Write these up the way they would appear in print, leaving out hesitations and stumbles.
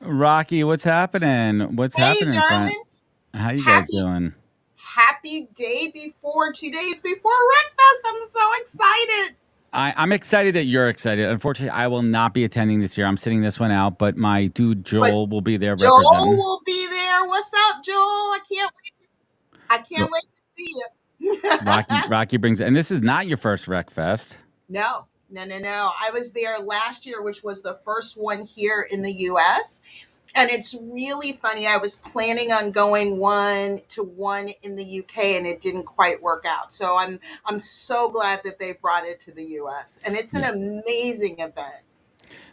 Rocky, what's happening? What's Hey, happening, friend? darling. How you guys Happy doing? happy day before 2 days before Recfest. I'm so excited. I'm excited that you're excited. Unfortunately, I will not be attending this year. I'm sitting this one out, but my dude But Joel will be there Joel representing. will be there. What's up, Joel? I can't Ro- wait to see you. Rocky brings, and this is not your first Rec Fest. No. I was there last year, which was the first one here in the US. And it's really funny. I was planning on going one to one in the UK and it didn't quite work out. So I'm so glad that they brought it to the US. And it's an Yeah. amazing event.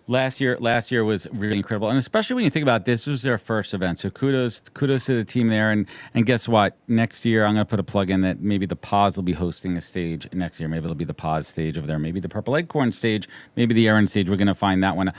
Last year was really incredible, and especially when you think about this was their first event. So kudos to the team there, and guess what? Next year, I'm going to put a plug in that maybe the Pause will be hosting a stage next year. Maybe it'll be the Pause stage over there, maybe the Purple Acorn stage, maybe the ERIN stage. We're going to find that one.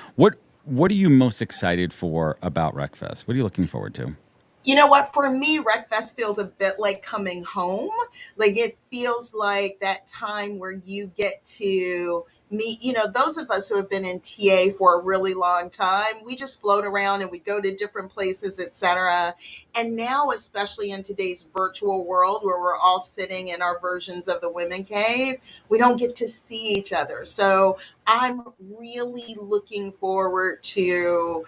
What are you most excited for about Recfest? What are you looking forward to? You know what? For me, Recfest feels a bit like coming home. Like it feels like that time where you get to meet, those of us who have been in TA for a really long time, we just float around and we go to different places, etc. And now, especially in today's virtual world where we're all sitting in our versions of the women cave, we don't get to see each other. So I'm really looking forward to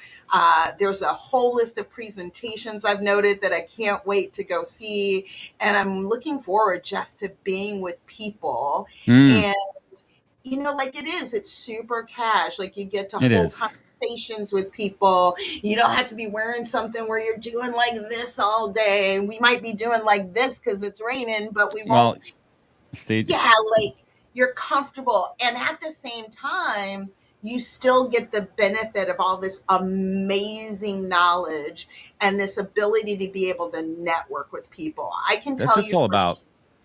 there's a whole list of presentations I've noted that I can't wait to go see. And I'm looking forward just to being with people. Mm, And, like it's super cash. Like you get to it hold is. conversations with people. You don't have to be wearing something where you're doing like this all day. We might be doing like this because it's raining, but we Well, won't. stage. Yeah, like you're comfortable. And at the same time, you still get the benefit of all this amazing knowledge and this ability to be able to network with people. I can That's tell what it's you all for about,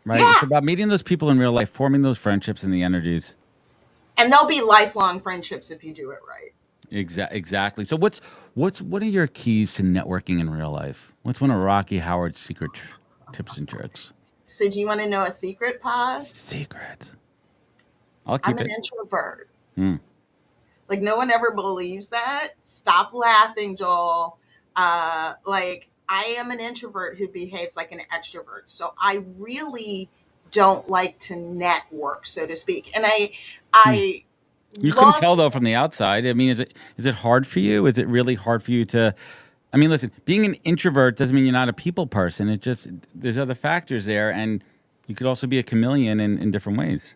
right? It's yeah, about meeting those people in real life, forming those friendships and the energies. and they'll be lifelong friendships if you do it right. Exactly. So what are your keys to networking in real life? What's one of Rocky Howard's secret tips and tricks? So do you want to know a secret, Paz? Secret. I'll I'm keep an it. introvert. Hmm. Like no one ever believes that. Stop laughing, Joel. Like I am an introvert who behaves like an extrovert. So I really don't like to network, so to speak. And I Hmm. I You couldn't long tell though from the outside. I mean, is it hard for you? Is it really hard for you to? I mean, listen, being an introvert doesn't mean you're not a people person. It just there's other factors there, and you could also be a chameleon in different ways.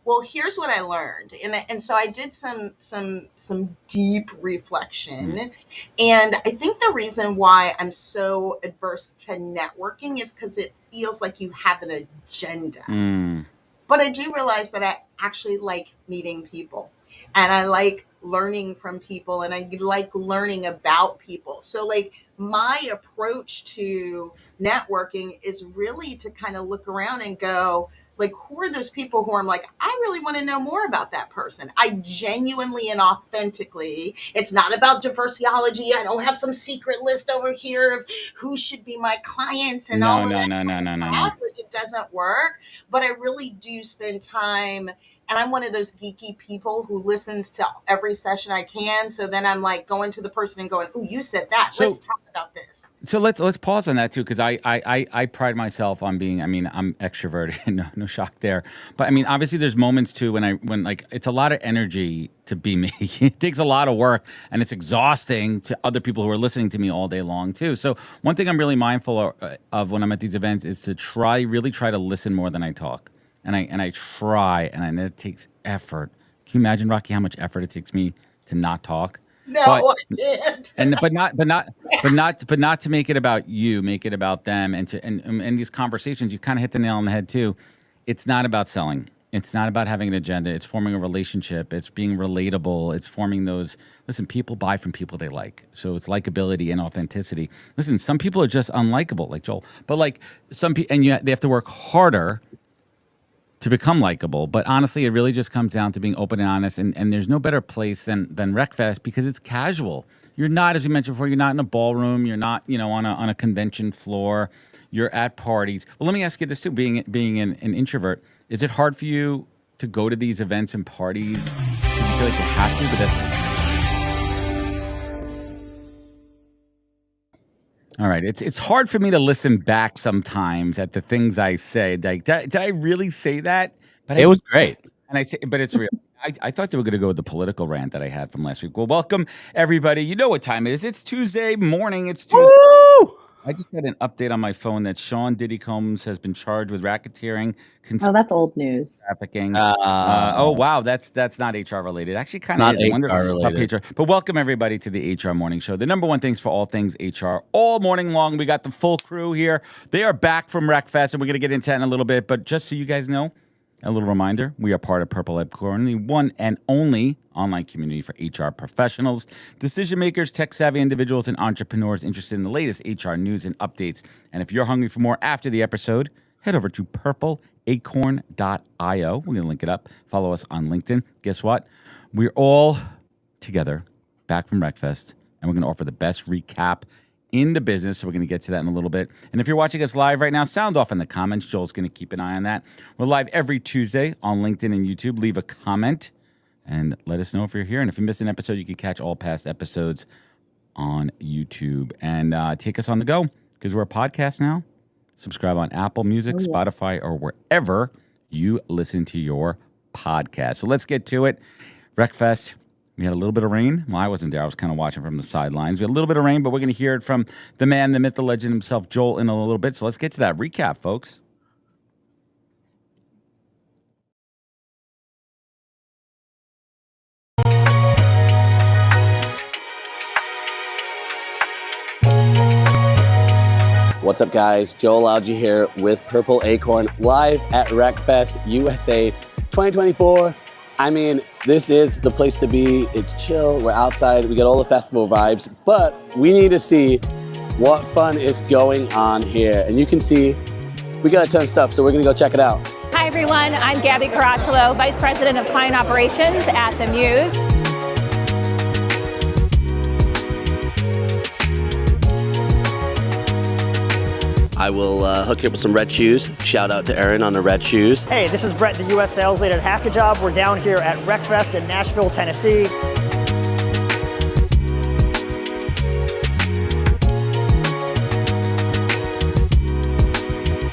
well, here's what I learned, and so I did some deep Hmm. reflection, and I think the reason why I'm so adverse to networking is because it feels like you have an agenda. Hmm. But I do realize that I actually like meeting people and I like learning from people and I like learning about people. So, like, my approach to networking is really to kind of look around and go, like, who are those people who I'm like, I really want to know more about that person? I genuinely and authentically, it's not about diversiology. I don't have some secret list over here of who should be my clients and No, all of no, that no, no, kind of no, no, no. crap. Like, it doesn't work, but I really do spend time. And I'm one of those geeky people who listens to every session I can. So then I'm like going to the person and going, "Oh, you said that. Let's So talk about this." let's pause on that too because I pride myself on being. I mean, I'm extroverted. No shock there. But I mean, obviously, there's moments too when like it's a lot of energy to be me. It takes a lot of work and it's exhausting to other people who are listening to me all day long too. So one thing I'm really mindful of when I'm at these events is to really try to listen more than I talk. And I try, and I know it takes effort. Can you imagine, Rocky, how much effort it takes me to not talk? But No, I can't. and but not to make it about you, make it about them, and to and these conversations, you kind of hit the nail on the head too. It's not about selling. It's not about having an agenda. It's forming a relationship. It's being relatable. It's forming those. Listen, people buy from people they like, so it's likability and authenticity. Listen, some people are just unlikable, like Joel, but like some people, and they have to work harder to become likable. But honestly, it really just comes down to being open and honest. And there's no better place than Recfest because it's casual. You're not, as you mentioned before, you're not in a ballroom. You're not, on a convention floor. You're at parties. Well, let me ask you this too: being an introvert, is it hard for you to go to these events and parties because you feel like you have to? But that's All right. It's hard for me to listen back sometimes at the things I say. Like, did I really say that? But It was great. And I say, but it's real. I thought they were going to go with the political rant that I had from last week. Well, welcome everybody. You know what time it is. It's Tuesday morning. It's Tuesday. Woo! I just got an update on my phone that Sean Diddy Combs has been charged with racketeering, Oh, that's old news. trafficking. Oh wow, that's not HR related. Actually, kind of is. I wonder HR about related. HR. But welcome everybody to the HR Morning Show, the number one things for all things HR. All morning long, we got the full crew here. They are back from Recfest, and we're gonna get into that in a little bit. But just so you guys know, a little reminder: we are part of Purple Acorn, the one and only online community for HR professionals, decision makers, tech savvy individuals, and entrepreneurs interested in the latest HR news and updates. And if you're hungry for more after the episode, head over to purpleacorn.io. We're going to link it up. Follow us on LinkedIn. Guess what? We're all together back from Recfest, and we're going to offer the best recap in the business. So we're going to get to that in a little bit. And if you're watching us live right now, sound off in the comments. Joel's going to keep an eye on that. We're live every Tuesday on LinkedIn and YouTube. Leave a comment and let us know if you're here. And if you missed an episode, you can catch all past episodes on YouTube. And take us on the go, because we're a podcast now. Subscribe on Apple Music, Spotify, or wherever you listen to your podcast. So let's get to it. Recfest, we had a little bit of rain. Well, I wasn't there. I was kind of watching from the sidelines. We had a little bit of rain, but we're going to hear it from the man, the myth, the legend himself, Joel, in a little bit. So let's get to that recap, folks. What's up, guys? Joel Algie here with Purple Acorn, live at Recfest USA 2024. I mean, this is the place to be. It's chill. We're outside. We get all the festival vibes, but we need to see what fun is going on here. And you can see we got a ton of stuff, so we're going to go check it out. Hi, everyone. I'm Gabby Caracciolo, Vice President of Client Operations at The Muse. I will hook you up with some red shoes. Shout out to ERIN on the red shoes. Hey, this is Brett, the U.S. sales leader at Hack a Job. We're down here at Recfest in Nashville, Tennessee.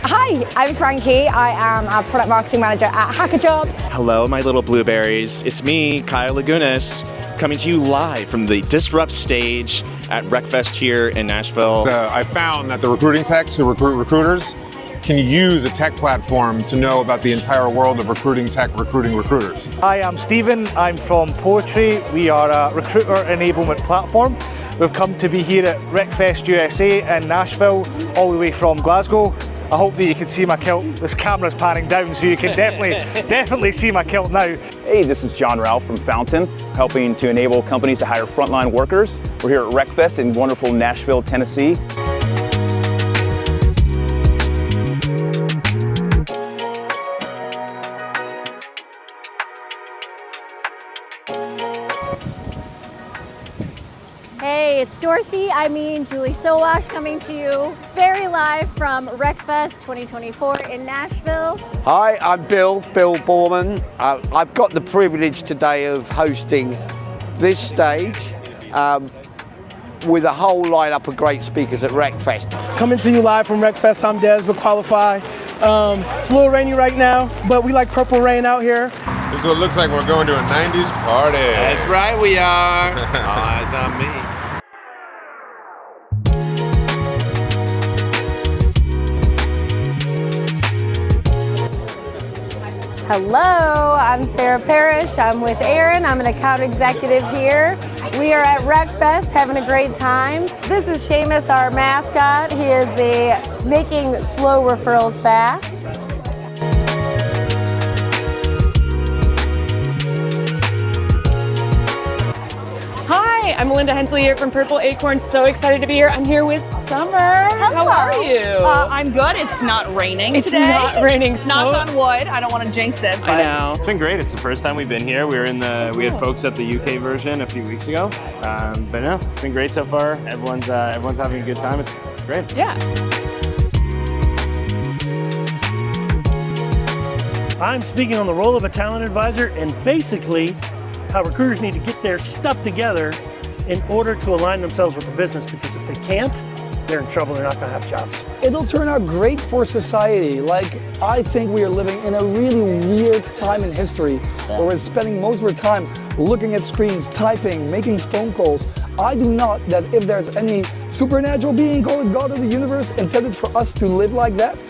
Hi, I'm Frankie. I am a product marketing manager at Hack a Job. Hello, my little blueberries. It's me, Kyle Lagunas, coming to you live from the Disrupt stage at Recfest here in Nashville. I found that the recruiting techs who recruit recruiters can use a tech platform to know about the entire world of recruiting tech, recruiting recruiters. Hi, I'm Stephen. I'm from Poetry. We are a recruiter enablement platform. We've come to be here at Recfest USA in Nashville, all the way from Glasgow. I hope that you can see my kilt. This camera's panning down, so you can definitely see my kilt now. Hey, this is John Ralph from Fountain, helping to enable companies to hire frontline workers. We're here at Recfest in wonderful Nashville, Tennessee. Hey, it's Dorothy, Julie Sowash coming to you very live from Recfest 2024 in Nashville. Hi, I'm Bill Borman. I've got the privilege today of hosting this stage with a whole lineup of great speakers at Recfest. Coming to you live from Recfest, I'm Des, but qualify. It's a little rainy right now, but we like purple rain out here. This is what it looks like. We're going to a 90s party. That's right, we are. All eyes on me. Hello, I'm Sarah Parrish. I'm with ERIN. I'm an account executive here. We are at Recfest having a great time. This is Seamus, our mascot. He is the making slow referrals fast. Hi, I'm Melinda Hensley here from Purple Acorn. So excited to be here. I'm here with Summer. How are you? I'm good. It's not raining It's today. not raining. Knock on wood. I don't want to jinx it, but I know. It's been great. It's the first time we've been here. We had folks at the UK version a few weeks ago, but no, it's been great so far. Everyone's having a good time. It's great. Yeah. I'm speaking on the role of a talent advisor and basically how recruiters need to get their stuff together in order to align themselves with the business, because if they can't, they're in trouble. They're not going to have jobs. It'll turn out great for society. Like, I think we are living in a really weird time in history where we're spending most of our time looking at screens, typing, making phone calls. I do not that if there's any supernatural being called God of the universe intended for us to live like that.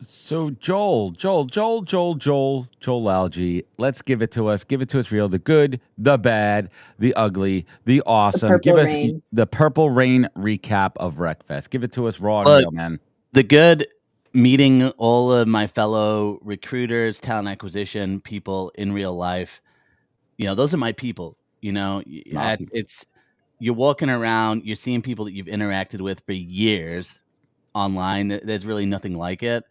So Joel Algae, let's give it to us. Give it to us real. The good, the bad, the ugly, the awesome. Give us the Purple Rain recap of Recfest. Give it to us raw and real, man. The good, meeting all of my fellow recruiters, talent acquisition people in real life. You know, those are my people. You know, it's you're walking around, you're seeing people that you've interacted with for years online. There's really nothing like it.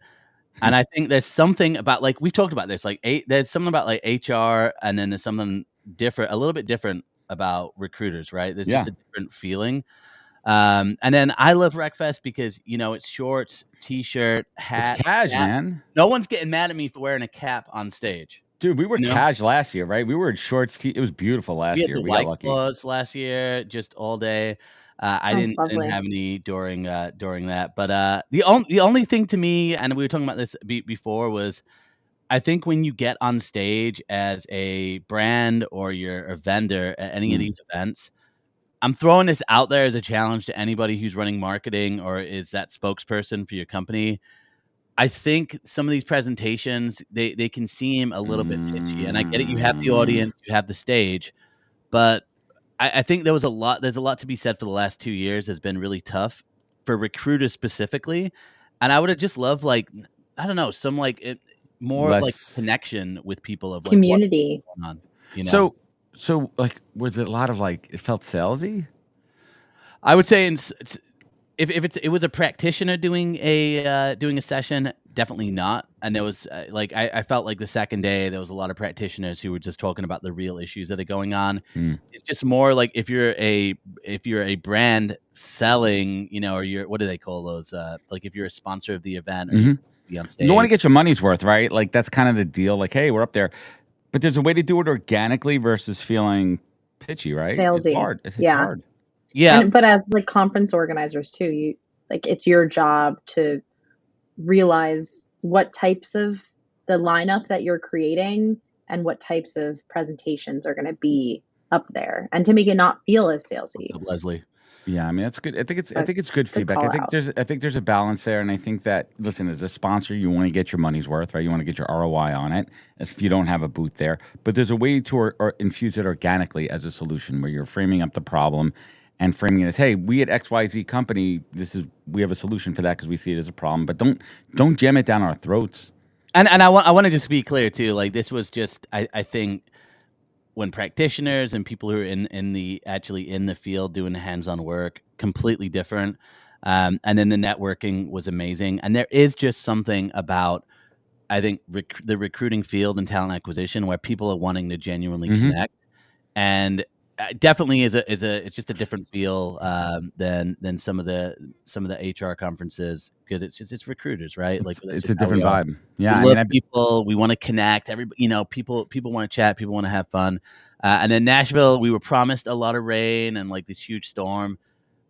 And I think there's something about, like, we've talked about this, like, there's something about like HR, and then there's something different, a little bit different about recruiters, right? There's just a different feeling. And then I love Recfest because, you know, it's shorts, t-shirt, hat. It's cash, man. No one's getting mad at me for wearing a cap on stage. Dude, we were cash last year, right? We were in shorts. It was beautiful last year. We got lucky. Last year, just all day. I didn't have any during that, but the only thing to me, and we were talking about this before, was I think when you get on stage as a brand or you're a vendor at any of these events, I'm throwing this out there as a challenge to anybody who's running marketing or is that spokesperson for your company. I think some of these presentations, they can seem a little bit pitchy, and I get it. You have the audience, you have the stage, but I think there's a lot to be said for the last 2 years has been really tough for recruiters specifically. And I would have just loved, like, I don't know, some more like connection with people of like community. What's going on, you know? So like, was it a lot of like, it felt salesy? I would say if it was a practitioner doing a session, definitely not. And there was I felt like the second day there was a lot of practitioners who were just talking about the real issues that are going on. It's just more like if you're a brand selling, you know, or what do they call those? Like if you're a sponsor of the event or you be on stage, you want to get your money's worth, right? Like that's kind of the deal. Like, hey, we're up there, but there's a way to do it organically versus feeling pitchy, right? Salesy. It's hard. It's Yeah. hard. Yeah. But as like conference organizers too, it's your job to realize what types of the lineup that you're creating and what types of presentations are going to be up there, and to make it not feel as salesy. Leslie. Yeah, I mean that's good. I think it's good feedback. I think there's a balance there, and I think that, listen, as a sponsor, you want to get your money's worth, right? You want to get your ROI on it, as if you don't have a booth there. But there's a way to or infuse it organically as a solution, where you're framing up the problem and framing it as, hey, we at XYZ company, we have a solution for that because we see it as a problem. But don't jam it down our throats. And I want to just be clear too. Like, this was just, I think, when practitioners and people who are in the field doing the hands-on work, completely different. And then the networking was amazing. And there is just something about, I think, the recruiting field and talent acquisition where people are wanting to genuinely connect. And definitely it's just a different feel than some of the HR conferences, because it's recruiters, right? Like it's a different vibe. Yeah, we love people. We want to connect. Everybody, you know, people want to chat. People want to have fun. And then Nashville, we were promised a lot of rain and like this huge storm.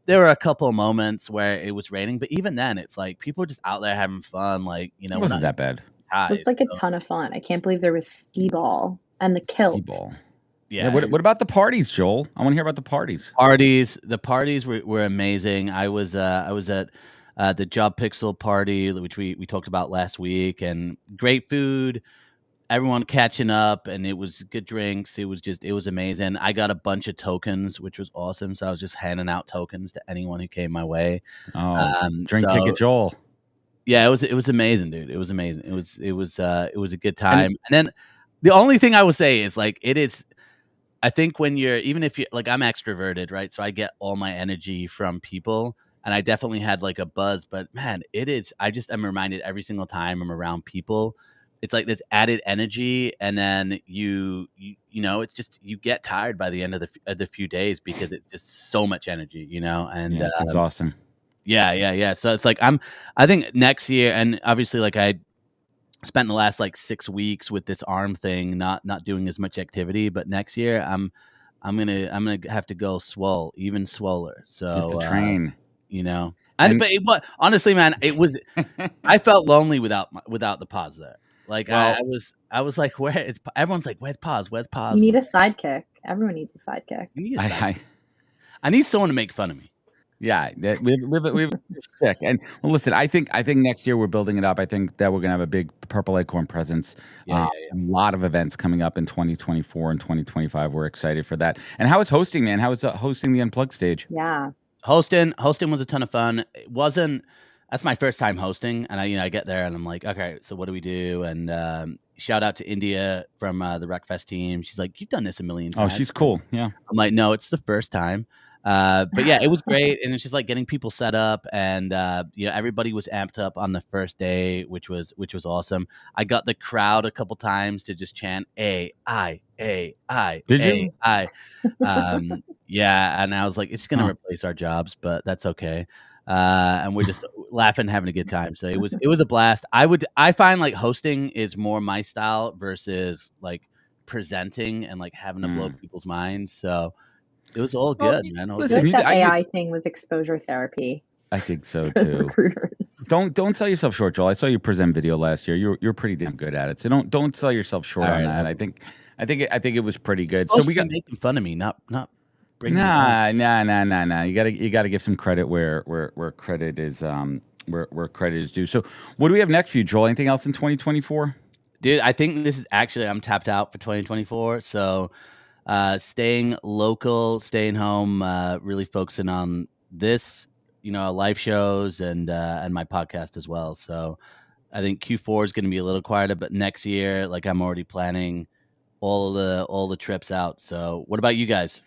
There were a couple of moments where it was raining, but even then, it's like people are just out there having fun. Like, you know, it wasn't that bad. It looked like a ton of fun. I can't believe there was skee ball and the kilt. Skee-ball. Yeah. What about the parties, Joel? I want to hear about the parties. The parties were amazing. I was at the Job Pixel party, which we talked about last week, and great food, everyone catching up, and it was good drinks. It was amazing. I got a bunch of tokens, which was awesome. So I was just handing out tokens to anyone who came my way. Drink ticket, Joel. Yeah, it was amazing, dude. It was amazing. It was a good time. And then the only thing I will say is, like, it is, I think when even if you, like, I'm extroverted, right? So I get all my energy from people, and I definitely had like a buzz, but man, I just am reminded every single time I'm around people, it's like this added energy. And then you know, it's just, you get tired by the end of the few days because it's just so much energy, you know? And it's exhausting. Yeah. So it's like I think next year, and obviously like I spent the last like 6 weeks with this arm thing, not doing as much activity, but next year I'm gonna have to go even swoller. You have to So train. but honestly, man, it was I felt lonely without the pause there. Like Well, I was like, everyone's like, where's pause? Where's pause? You need a sidekick. Everyone needs a sidekick. You need a sidekick. I need someone to make fun of me. Yeah, we've sick. And well, listen, I think next year we're building it up. I think that we're gonna have a big Purple Acorn presence. Yeah. A lot of events coming up in 2024 and 2025. We're excited for that. And how is hosting, man? How is hosting the Unplugged stage? Yeah. Hosting was a ton of fun. That's my first time hosting, and I get there and I'm like, okay, so what do we do? And shout out to India from the Recfest team. She's like, you've done this a million times. Oh, she's cool. Yeah. I'm like, no, it's the first time. But yeah, it was great, and it's just like getting people set up, and everybody was amped up on the first day, which was awesome. I got the crowd a couple times to just chant AI. Did you? Yeah, and I was like, it's gonna replace our jobs, but that's okay. And we're just laughing, having a good time. So it was a blast. I find like hosting is more my style versus like presenting and like having to blow people's minds. So it was all good, man. I feel like that AI thing was exposure therapy. I think so too. Recruiters. Don't sell yourself short, Joel. I saw you present video last year. You're pretty damn good at it. So don't sell yourself short on that. I think it was pretty good. So we got making fun of me, not bringing. Nah. You gotta give some credit where credit is where credit is due. So what do we have next for you, Joel? Anything else in 2024? Dude, I think this is actually I'm tapped out for 2024. So staying local, staying home, really focusing on this, live shows and my podcast as well. So I think Q4 is going to be a little quieter, but next year, like I'm already planning all the trips out. So what about you guys?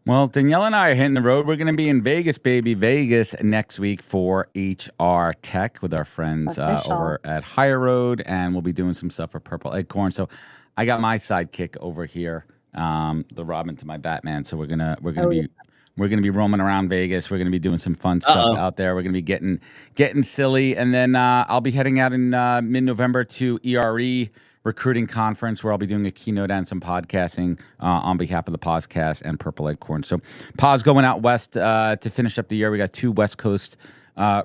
Well, Danielle and I are hitting the road. We're going to be in Vegas, baby. Vegas next week for HR Tech with our friends over at Higher Road, and we'll be doing some stuff for Purple Acorn. So I got my sidekick over here, the Robin to my Batman. So we're gonna be roaming around Vegas. We're gonna be doing some fun stuff out there. We're gonna be getting silly, and then I'll be heading out in mid-November to ERE Recruiting Conference, where I'll be doing a keynote and some podcasting on behalf of the podcast and Purple Acorn. So Pause going out west to finish up the year. We got 2 West Coast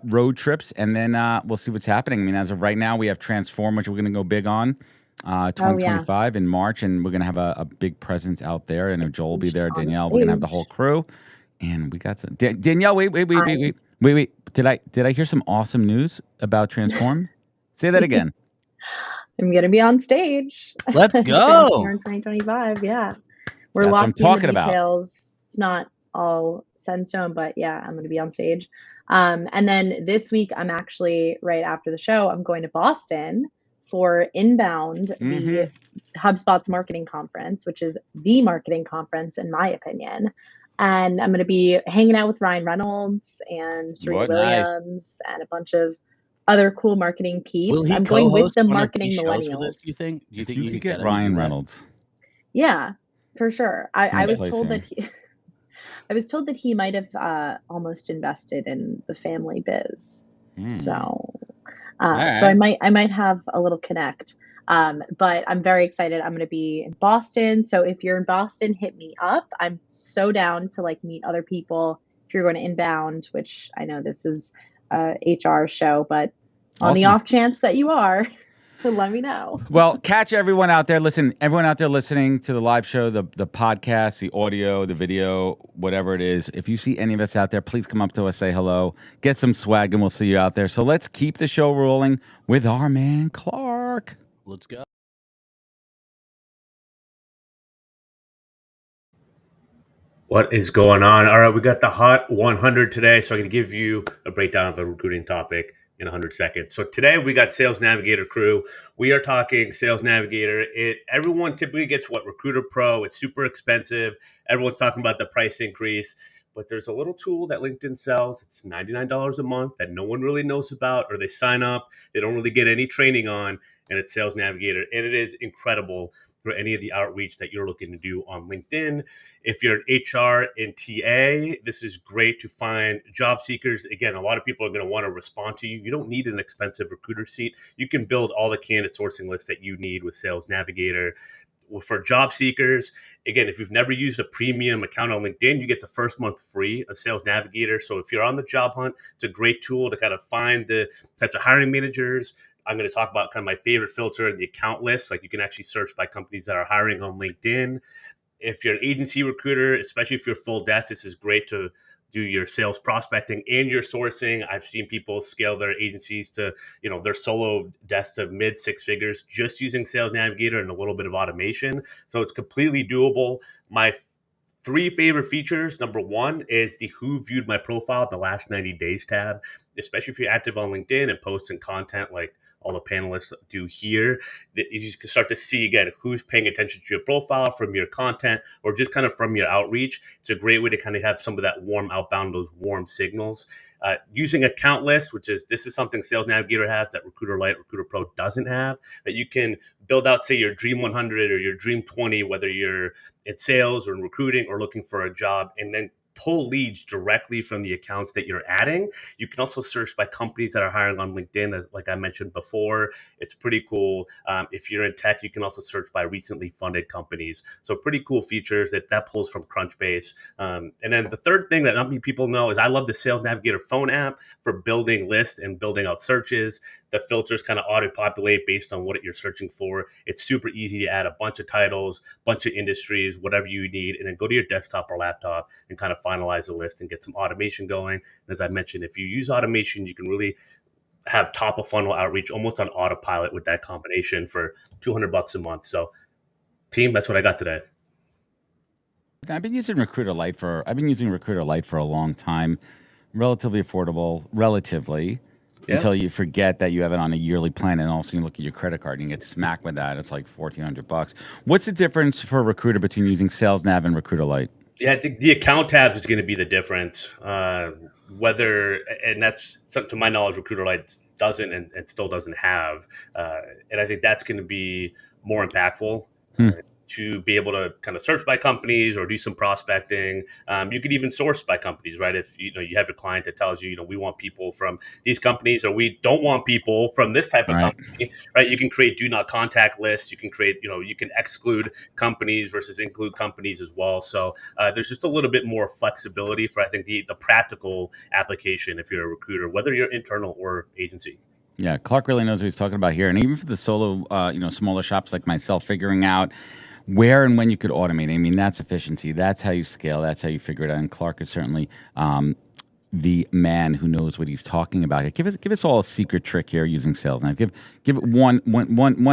road trips, and then we'll see what's happening. I mean, as of right now, we have Transform, which we're going to go big on 2025 in March, and we're going to have a big presence out there. And Joel will be there, Danielle. We're going to have the whole crew, and we got some. Danielle, wait. Did I hear some awesome news about Transform? Say that again. I'm going to be on stage. Let's go. Here in 2025. Yeah. We're That's locked in what I'm the talking details. It's not all set in stone, but yeah, I'm going to be on stage. And then this week, I'm actually right after the show, I'm going to Boston for Inbound, the HubSpot's marketing conference, which is the marketing conference, in my opinion. And I'm going to be hanging out with Ryan Reynolds and Serena Williams and a bunch of other cool marketing peeps. I'm going with the marketing millennials. Do you think you could get Ryan Reynolds? Yeah, for sure. I was told that he might have almost invested in the family biz. So I might have a little connect. But I'm very excited. I'm going to be in Boston. So if you're in Boston, hit me up. I'm so down to like meet other people. If you're going to Inbound, which I know this is a HR show, but on the off chance that you are, let me know. Well, catch everyone out there. Listen, everyone out there listening to the live show, the podcast, the audio, the video, whatever it is. If you see any of us out there, please come up to us, say hello, get some swag, and we'll see you out there. So let's keep the show rolling with our man, Clark. Let's go. What is going on? All right, we got the Hot 100 today, so I'm going to give you a breakdown of the recruiting topic in 100 seconds. So today we got Sales Navigator crew. We are talking Sales Navigator. Everyone typically gets Recruiter Pro. It's super expensive. Everyone's talking about the price increase, but there's a little tool that LinkedIn sells. It's $99 a month that no one really knows about, or they sign up, they don't really get any training on, and it's Sales Navigator, and it is incredible. for any of the outreach that you're looking to do on LinkedIn. If you're an HR and TA, this is great to find job seekers. Again, a lot of people are going to want to respond to you. You don't need an expensive recruiter seat. You can build all the candidate sourcing lists that you need with Sales Navigator. For job seekers, again, if you've never used a premium account on LinkedIn, you get the first month free of Sales Navigator. So if you're on the job hunt, it's a great tool to kind of find the types of hiring managers. I'm going to talk about kind of my favorite filter in the account list. Like you can actually search by companies that are hiring on LinkedIn. If you're an agency recruiter, especially if you're full desk, this is great to do your sales prospecting and your sourcing. I've seen people scale their agencies to, their solo desk to mid six figures just using Sales Navigator and a little bit of automation. So it's completely doable. My 3 favorite features. Number 1 is the who viewed my profile the last 90 days tab, especially if you're active on LinkedIn and posting content like all the panelists do here. That you just can start to see, again, who's paying attention to your profile from your content or just kind of from your outreach. It's a great way to kind of have some of that warm outbound, those warm signals. Using account lists, this is something Sales Navigator has that Recruiter Lite, Recruiter Pro doesn't have, that you can build out, say, your Dream 100 or your Dream 20, whether you're in sales or in recruiting or looking for a job, and then pull leads directly from the accounts that you're adding. You can also search by companies that are hiring on LinkedIn, as like I mentioned before. It's pretty cool. If you're in tech, you can also search by recently funded companies. So pretty cool features that pulls from Crunchbase. And then the third thing that not many people know is I love the Sales Navigator phone app for building lists and building out searches. The filters kind of auto-populate based on what you're searching for. It's super easy to add a bunch of titles, bunch of industries, whatever you need, and then go to your desktop or laptop and kind of finalize a list and get some automation going. And as I mentioned, if you use automation, you can really have top of funnel outreach almost on autopilot with that combination for $200 a month. So team, that's what I got today. I've been using Recruiter Lite for a long time. Relatively affordable, until you forget that you have it on a yearly plan, and all of a sudden you look at your credit card and you get smacked with that. It's like $1,400. What's the difference for a recruiter between using Sales Nav and Recruiter Lite? Yeah, I think the account tabs is going to be the difference. And that's, to my knowledge, Recruiter Lite doesn't and still doesn't have. And I think that's going to be more impactful. To be able to kind of search by companies or do some prospecting. You could even source by companies, right? If you have a client that tells you, we want people from these companies, or we don't want people from this type of company, right? You can create do not contact lists. You can create, you can exclude companies versus include companies as well. So there's just a little bit more flexibility for, I think, the practical application if you're a recruiter, whether you're internal or agency. Yeah, Clark really knows what he's talking about here. And even for the solo, smaller shops like myself, figuring out where and when you could automate. I mean, that's efficiency. That's how you scale. That's how you figure it out. And Clark is certainly the man who knows what he's talking about here. Give us all a secret trick here using Sales Nav. Give it one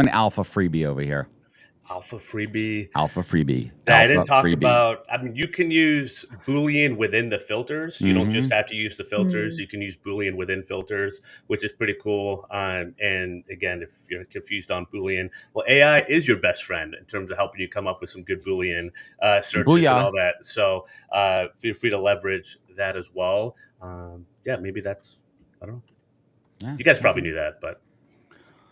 alpha freebie over here. Alpha freebie. I didn't talk about. I mean, you can use Boolean within the filters. You don't just have to use the filters. You can use Boolean within filters, which is pretty cool. And again, if you're confused on Boolean, well, AI is your best friend in terms of helping you come up with some good Boolean searches and all that. So feel free to leverage that as well. Maybe that's, I don't know. Yeah, you guys probably knew that, but.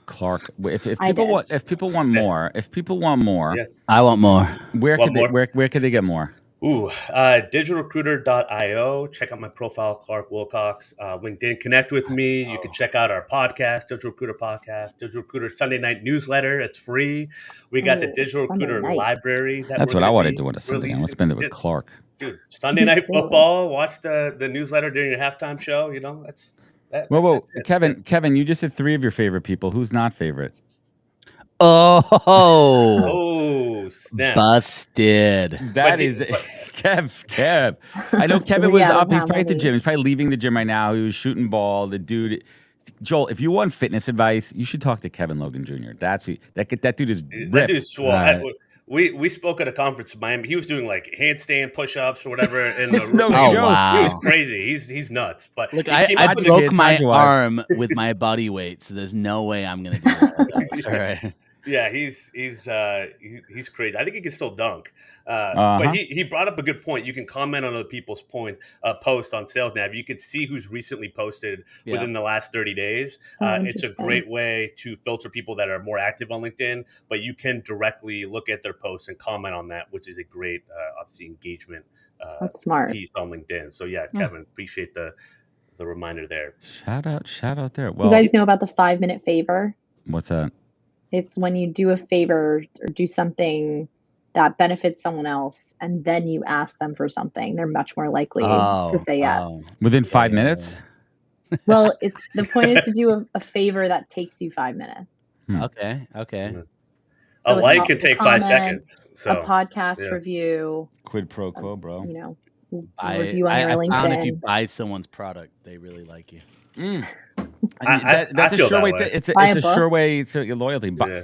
Clark, if people want more, I want more. Where could they get more? Digitalrecruiter.io. Check out my profile, Clark Wilcox. LinkedIn, connect with me. You can check out our podcast, Digital Recruiter Podcast, Digital Recruiter Sunday night newsletter. It's free. We got the Digital Recruiter library. That's what I want to do on a Sunday night. Let's spend it with Clark. Dude, Sunday night football. Watch the newsletter during your halftime show. That's. Whoa, Kevin, you just said 3 of your favorite people. Who's not favorite? Oh, snap! Busted. That is Kev. I know Kevin was up. He's probably at the gym. He's probably leaving the gym right now. He was shooting ball. The dude, Joel. If you want fitness advice, you should talk to Kevin Logan Jr. That dude is ripped. That dude's swole. We spoke at a conference in Miami. He was doing like handstand push-ups or whatever. In the no joke. Wow. He was crazy. He's nuts. But look, I broke my arm with my body weight, so there's no way I'm gonna do that. All right. Yeah, he's crazy. I think he can still dunk. But Uh-huh. he brought up a good point. You can comment on other people's posts on SalesNav. You can see who's recently posted within the last 30 days. Oh, It's a interesting. great way to filter people that are more active on LinkedIn, but you can directly look at their posts and comment on that, which is a great, obviously, engagement That's smart. piece on LinkedIn. So yeah, Kevin, appreciate the reminder there. Shout out there. You Well, guys know about the 5-minute favor? what's that? It's when you do a favor or do something that benefits someone else, and then you ask them for something. They're much more likely to say yes. Within 5 minutes? Well, the point is to do a favor that takes you 5 minutes. Okay. So A it's like not can a take 5 comment, seconds. So a podcast yeah. review, Quid pro quo, bro. you know, I review on your found if you LinkedIn. buy someone's product, they really like you. That's a feel sure that way. way. It's Buy a a book? sure way to your loyalty. Yeah.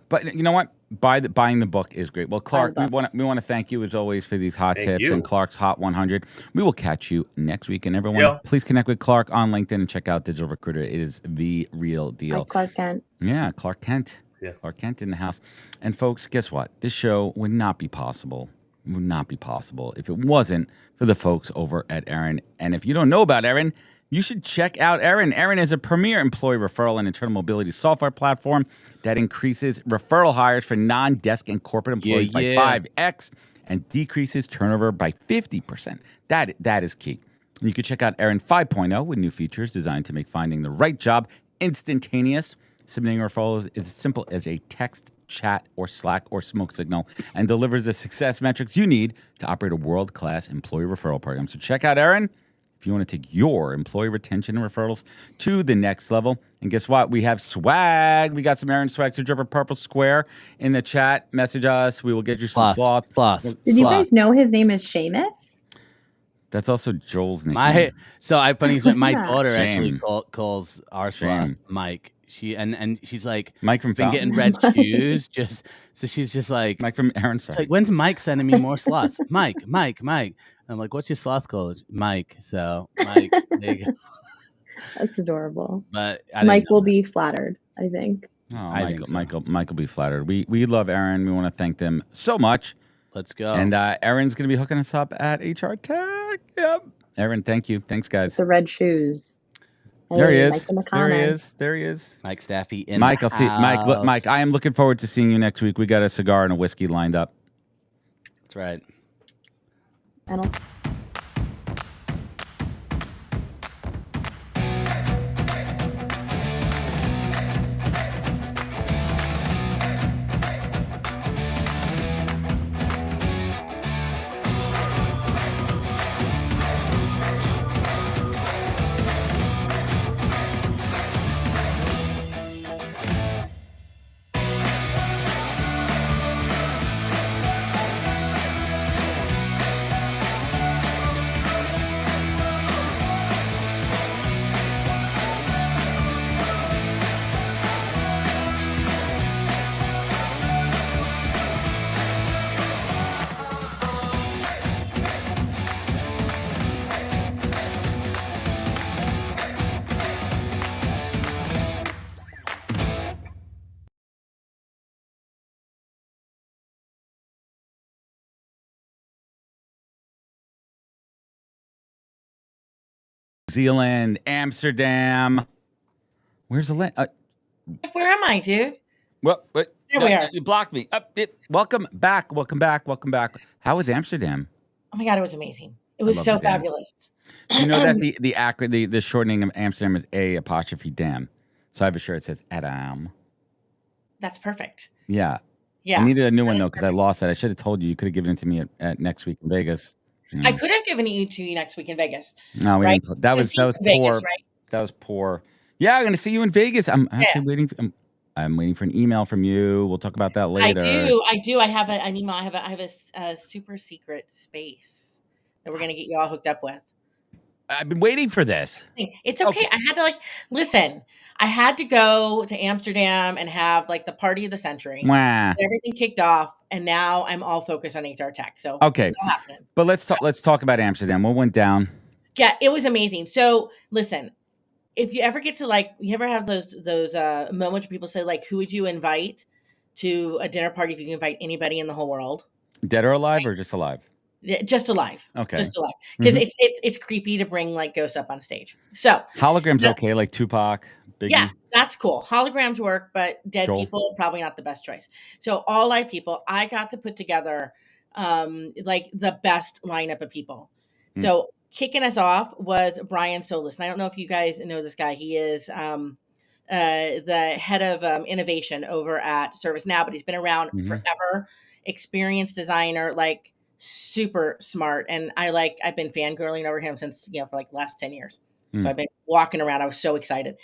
But you know what? Buying the book is great. Well, Clark, Buy we the want to thank you as always for these hot Thank tips you. and Clark's Hot 100. We will catch you next week, and everyone, Yeah. please connect with Clark on LinkedIn and check out Digital Recruiter. It is the real deal. Like Clark Kent. Yeah, Clark Kent. Yeah. Clark Kent in the house. And folks, guess what? This show would not be possible. Would not be possible if it wasn't for the folks over at ERIN. And if you don't know about ERIN, you should check out ERIN. ERIN is a premier employee referral and internal mobility software platform that increases referral hires for non-desk and corporate employees by 5x and decreases turnover by 50%. That is key. And you can check out ERIN 5.0 with new features designed to make finding the right job instantaneous. Submitting referrals is as simple as a text, chat, or Slack or smoke signal and delivers the success metrics you need to operate a world-class employee referral program. So check out ERIN if you want to take your employee retention and referrals to the next level. And guess what? We have swag. We got some ERIN swag. So drop a purple square in the chat. Message us. We will get you some slots. Did you guys know his name is Seamus? That's also Joel's nickname. My Yeah. daughter actually Shame. calls our sloth Shame. Mike. And she's like, Mike from been Fountain? getting red shoes. So she's just like, Mike from ERIN. It's like, when's Mike sending me more sloths? Mike. I'm like, what's your sloth code? Mike. So Mike, there you go. That's adorable. But I Mike didn't will be flattered, I think. Oh, I think so. Michael will be flattered. We love ERIN. We want to thank them so much. Let's go. And ERIN's going to be hooking us up at HR Tech. Yep. ERIN, thank you. Thanks, guys. The red shoes. There he Hey, is. Mike in the There he comments. is. There he is. Mike Staffy in Mike, the I'll see. Mike, look, house. Mike, I am looking forward to seeing you next week. We got a cigar and a whiskey lined up. That's right. I don't. Zealand, Amsterdam. Where's the link? Where am I, dude? What? There we are. You blocked me. Welcome back. Welcome back. Welcome back. How was Amsterdam? Oh my God, it was amazing. It was love so the dam. fabulous. You know that the shortening of Amsterdam is A''dam. So I have a shirt that says Adam. That's perfect. Yeah. Yeah. I needed a new That one is though because I lost it. I should have told you. You could have given it to me at next week in Vegas. I could have given it to you next week in Vegas. No, we right? didn't. That was Vegas, poor. right? That was poor. Yeah, I'm going to see you in Vegas. I'm actually waiting. I'm waiting for an email from you. We'll talk about that later. I do. I have an email. I have a super secret space that we're going to get you all hooked up with. I've been waiting for this. It's okay. I had to listen. I had to go to Amsterdam and have the party of the century. Wah. Everything kicked off, and now I'm all focused on HR tech. So Okay, it's all happening. but let's talk about Amsterdam. What went down? Yeah, it was amazing. So listen, if you ever get to you ever have those moments where people say who would you invite to a dinner party if you can invite anybody in the whole world. Dead or alive, or just alive? Just alive. Okay. Just alive. Because Mhm. it's creepy to bring like ghosts up on stage. So Holograms the- okay, like Tupac, Biggie. yeah, that's cool. Holograms work, but dead Joel. people probably not the best choice. So all live people, I got to put together like the best lineup of people. So kicking us off was Brian Solis. And I don't know if you guys know this guy. He is the head of innovation over at ServiceNow, but he's been around forever. Experienced designer, like super smart, and I've been fangirling over him since for like the last 10 years. So I've been walking around. I was so excited.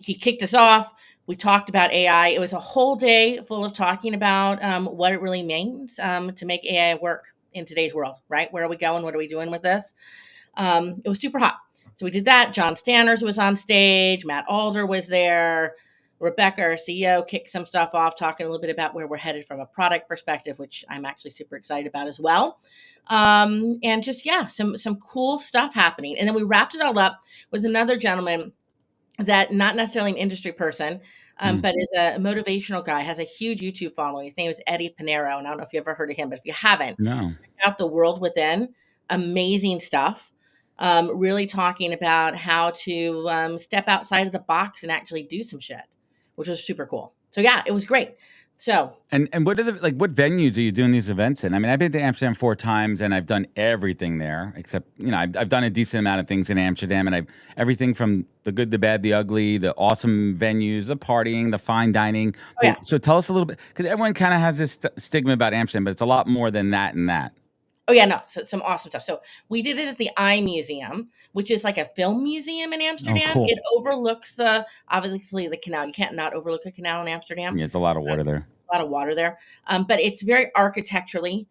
He kicked us off. We talked about AI. It was a whole day full of talking about what it really means to make AI work in today's world, right? Where are we going? What are we doing with this? It was super hot. So we did that. John Stanners was on stage. Matt Alder was there. Rebecca, our CEO, kicked some stuff off, talking a little bit about where we're headed from a product perspective, which I'm actually super excited about as well. And just, some cool stuff happening. And then we wrapped it all up with another gentleman that not necessarily an industry person, but is a motivational guy, has a huge YouTube following. His name is Eddie Pinero. And I don't know if you ever heard of him, but if you haven't, check out The World Within. Amazing stuff. Really talking about how to step outside of the box and actually do some shit, which was super cool. So yeah, it was great. So and what are what venues are you doing these events in? I mean, I've been to Amsterdam 4 times and I've done everything there, except I've done a decent amount of things in Amsterdam, and I've everything from the good, the bad, the ugly, the awesome venues, the partying, the fine dining. So tell us a little bit, because everyone kind of has this stigma about Amsterdam, but it's a lot more than that and that. Oh yeah, no, so some awesome stuff. So we did it at the Eye Museum, which is like a film museum in Amsterdam. Oh, cool. It overlooks obviously the canal. You can't not overlook a canal in Amsterdam. Yeah, it's a lot of water there. A lot of water there. But it's very architecturally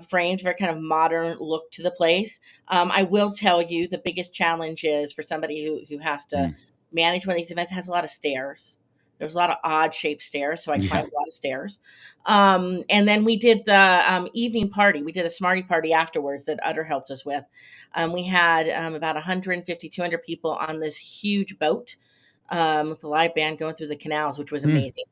framed, very kind of modern look to the place. I will tell you the biggest challenge is for somebody who has to manage one of these events, it has a lot of stairs. There's a lot of odd shaped stairs, so I climbed a lot of stairs. And then we did the evening party. We did a Smarty party afterwards that Utter helped us with. We had about 150, 200 people on this huge boat with a live band going through the canals, which was amazing.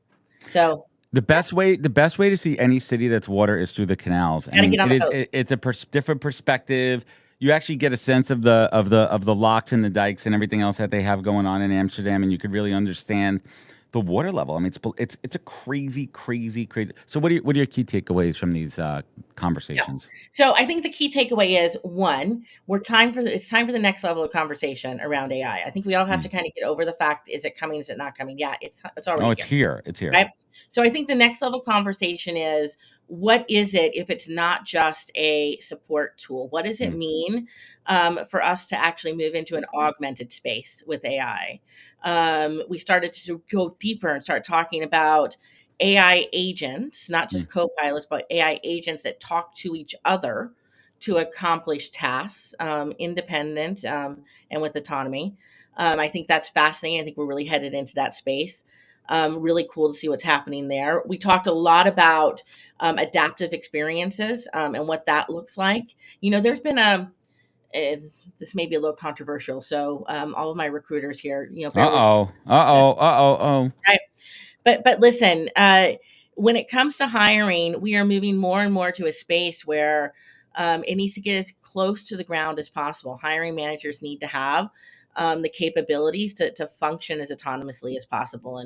So the best way to see any city that's water is through the canals. I mean, it's a different perspective. You actually get a sense of the locks and the dikes and everything else that they have going on in Amsterdam, and you could really understand the water level. I mean, it's a crazy. So what are your key takeaways from these conversations? Yeah. So I think the key takeaway is, one, it's time for the next level of conversation around AI. I think we all have to kind of get over the fact, is it coming? Is it not coming? Yeah, it's already it's here. It's here. Right? So I think the next level conversation is, what is it if it's not just a support tool? What does it mean for us to actually move into an augmented space with AI? We started to go deeper and start talking about AI agents, not just co-pilots, but AI agents that talk to each other to accomplish tasks, independent and with autonomy. I think that's fascinating. I think we're really headed into that space. Really cool to see what's happening there. We talked a lot about adaptive experiences and what that looks like. There's been this may be a little controversial, so all of my recruiters here, right. But listen, when it comes to hiring, we are moving more and more to a space where it needs to get as close to the ground as possible. Hiring managers need to have the capabilities to function as autonomously as possible.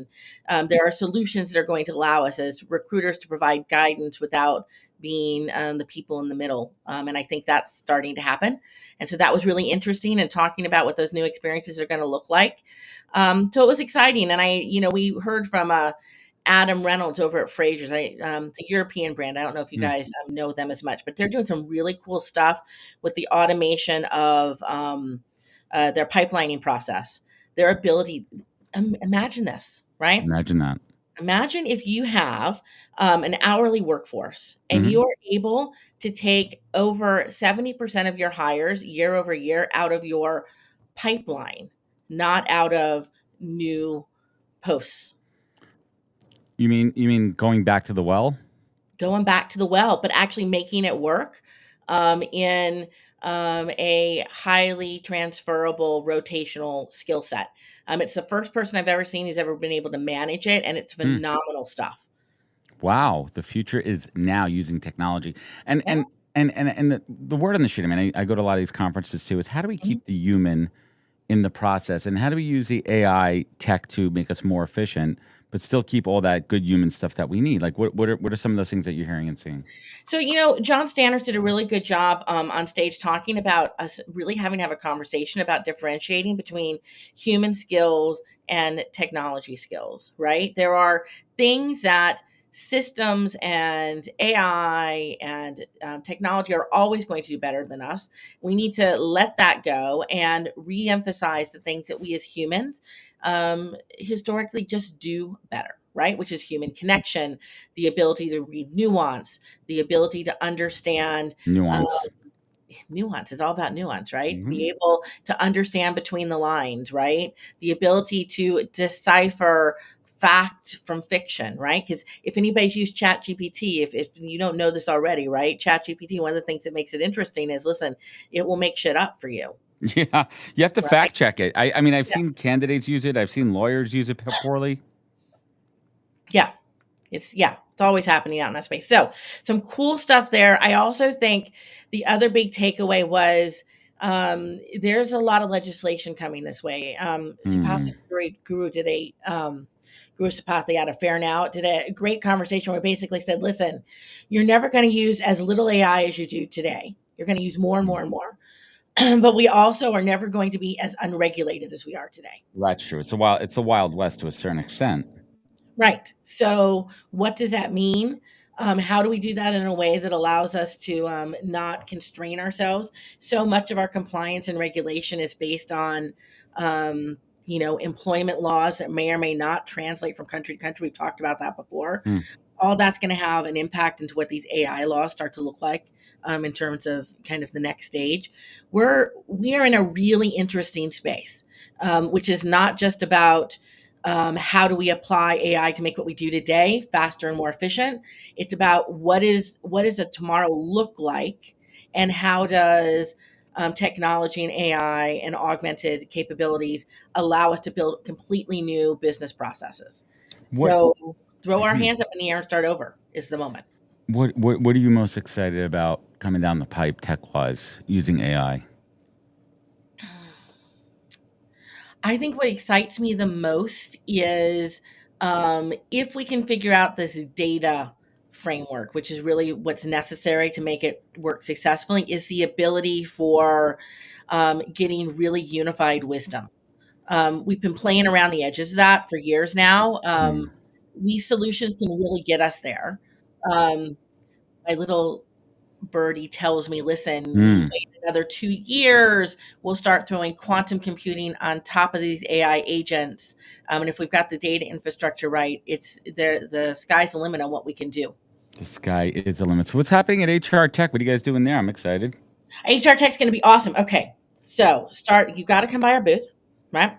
And there are solutions that are going to allow us as recruiters to provide guidance without being the people in the middle. And I think that's starting to happen. And so that was really interesting, and talking about what those new experiences are going to look like. So it was exciting. And we heard from Adam Reynolds over at Fraser's. It's a European brand. I don't know if you guys know them as much, but they're doing some really cool stuff with the automation of their pipelining process, their ability. Imagine this, right? Imagine that. Imagine if you have an hourly workforce and you're able to take over 70% of your hires year over year out of your pipeline, not out of new posts. You mean going back to the well? Going back to the well, but actually making it work in a highly transferable rotational skill set. It's the first person I've ever seen who's ever been able to manage it, and it's phenomenal stuff. wow, the future is now using technology. And the word on the street, I mean, I go to a lot of these conferences too, is how do we keep the human in the process, and how do we use the AI tech to make us more efficient, but still keep all that good human stuff that we need? Like, what are some of those things that you're hearing and seeing? So, John Stanners did a really good job on stage talking about us really having to have a conversation about differentiating between human skills and technology skills, right? There are things that systems and AI and technology are always going to do better than us. We need to let that go and re-emphasize the things that we as humans historically just do better, right? Which is human connection, the ability to read nuance, the ability to understand Nuance. nuance. It's all about nuance, right? Mhm. Be able to understand between the lines, right? The ability to decipher fact from fiction, right? Because if anybody's used ChatGPT, if you don't know this already, right? ChatGPT, one of the things that makes it interesting is, listen, it will make shit up for you. Yeah, you have to Right. fact check it. I mean, I've Yeah. seen candidates use it. I've seen lawyers use it poorly. Yeah. It's always happening out in that space. So some cool stuff there. I also think the other big takeaway was there's a lot of legislation coming this way. Sapathi Guru did Guru Sapathi out of Fair Now did a great conversation where he basically said, listen, you're never going to use as little AI as you do today. You're going to use more and more and more. But we also are never going to be as unregulated as we are today. That's true. It's a wild west to a certain extent. Right. So what does that mean? How do we do that in a way that allows us to not constrain ourselves? So much of our compliance and regulation is based on, employment laws that may or may not translate from country to country. We've talked about that before. All that's going to have an impact into what these AI laws start to look like in terms of kind of the next stage. We are in a really interesting space, which is not just about how do we apply AI to make what we do today faster and more efficient. It's about what does a tomorrow look like, and how does technology and AI and augmented capabilities allow us to build completely new business processes. So throw our hands up in the air and start over is the moment. What are you most excited about coming down the pipe tech-wise using AI? I think what excites me the most is if we can figure out this data framework, which is really what's necessary to make it work successfully, is the ability for getting really unified wisdom. We've been playing around the edges of that for years now. These solutions can really get us there. My little birdie tells me, listen, you wait another 2 years, we'll start throwing quantum computing on top of these AI agents. And if we've got the data infrastructure right, it's there. The sky's the limit on what we can do. The sky is the limit. So what's happening at HR Tech? What are you guys doing there? I'm excited. HR Tech's going to be awesome. Okay. So you got to come by our booth, right?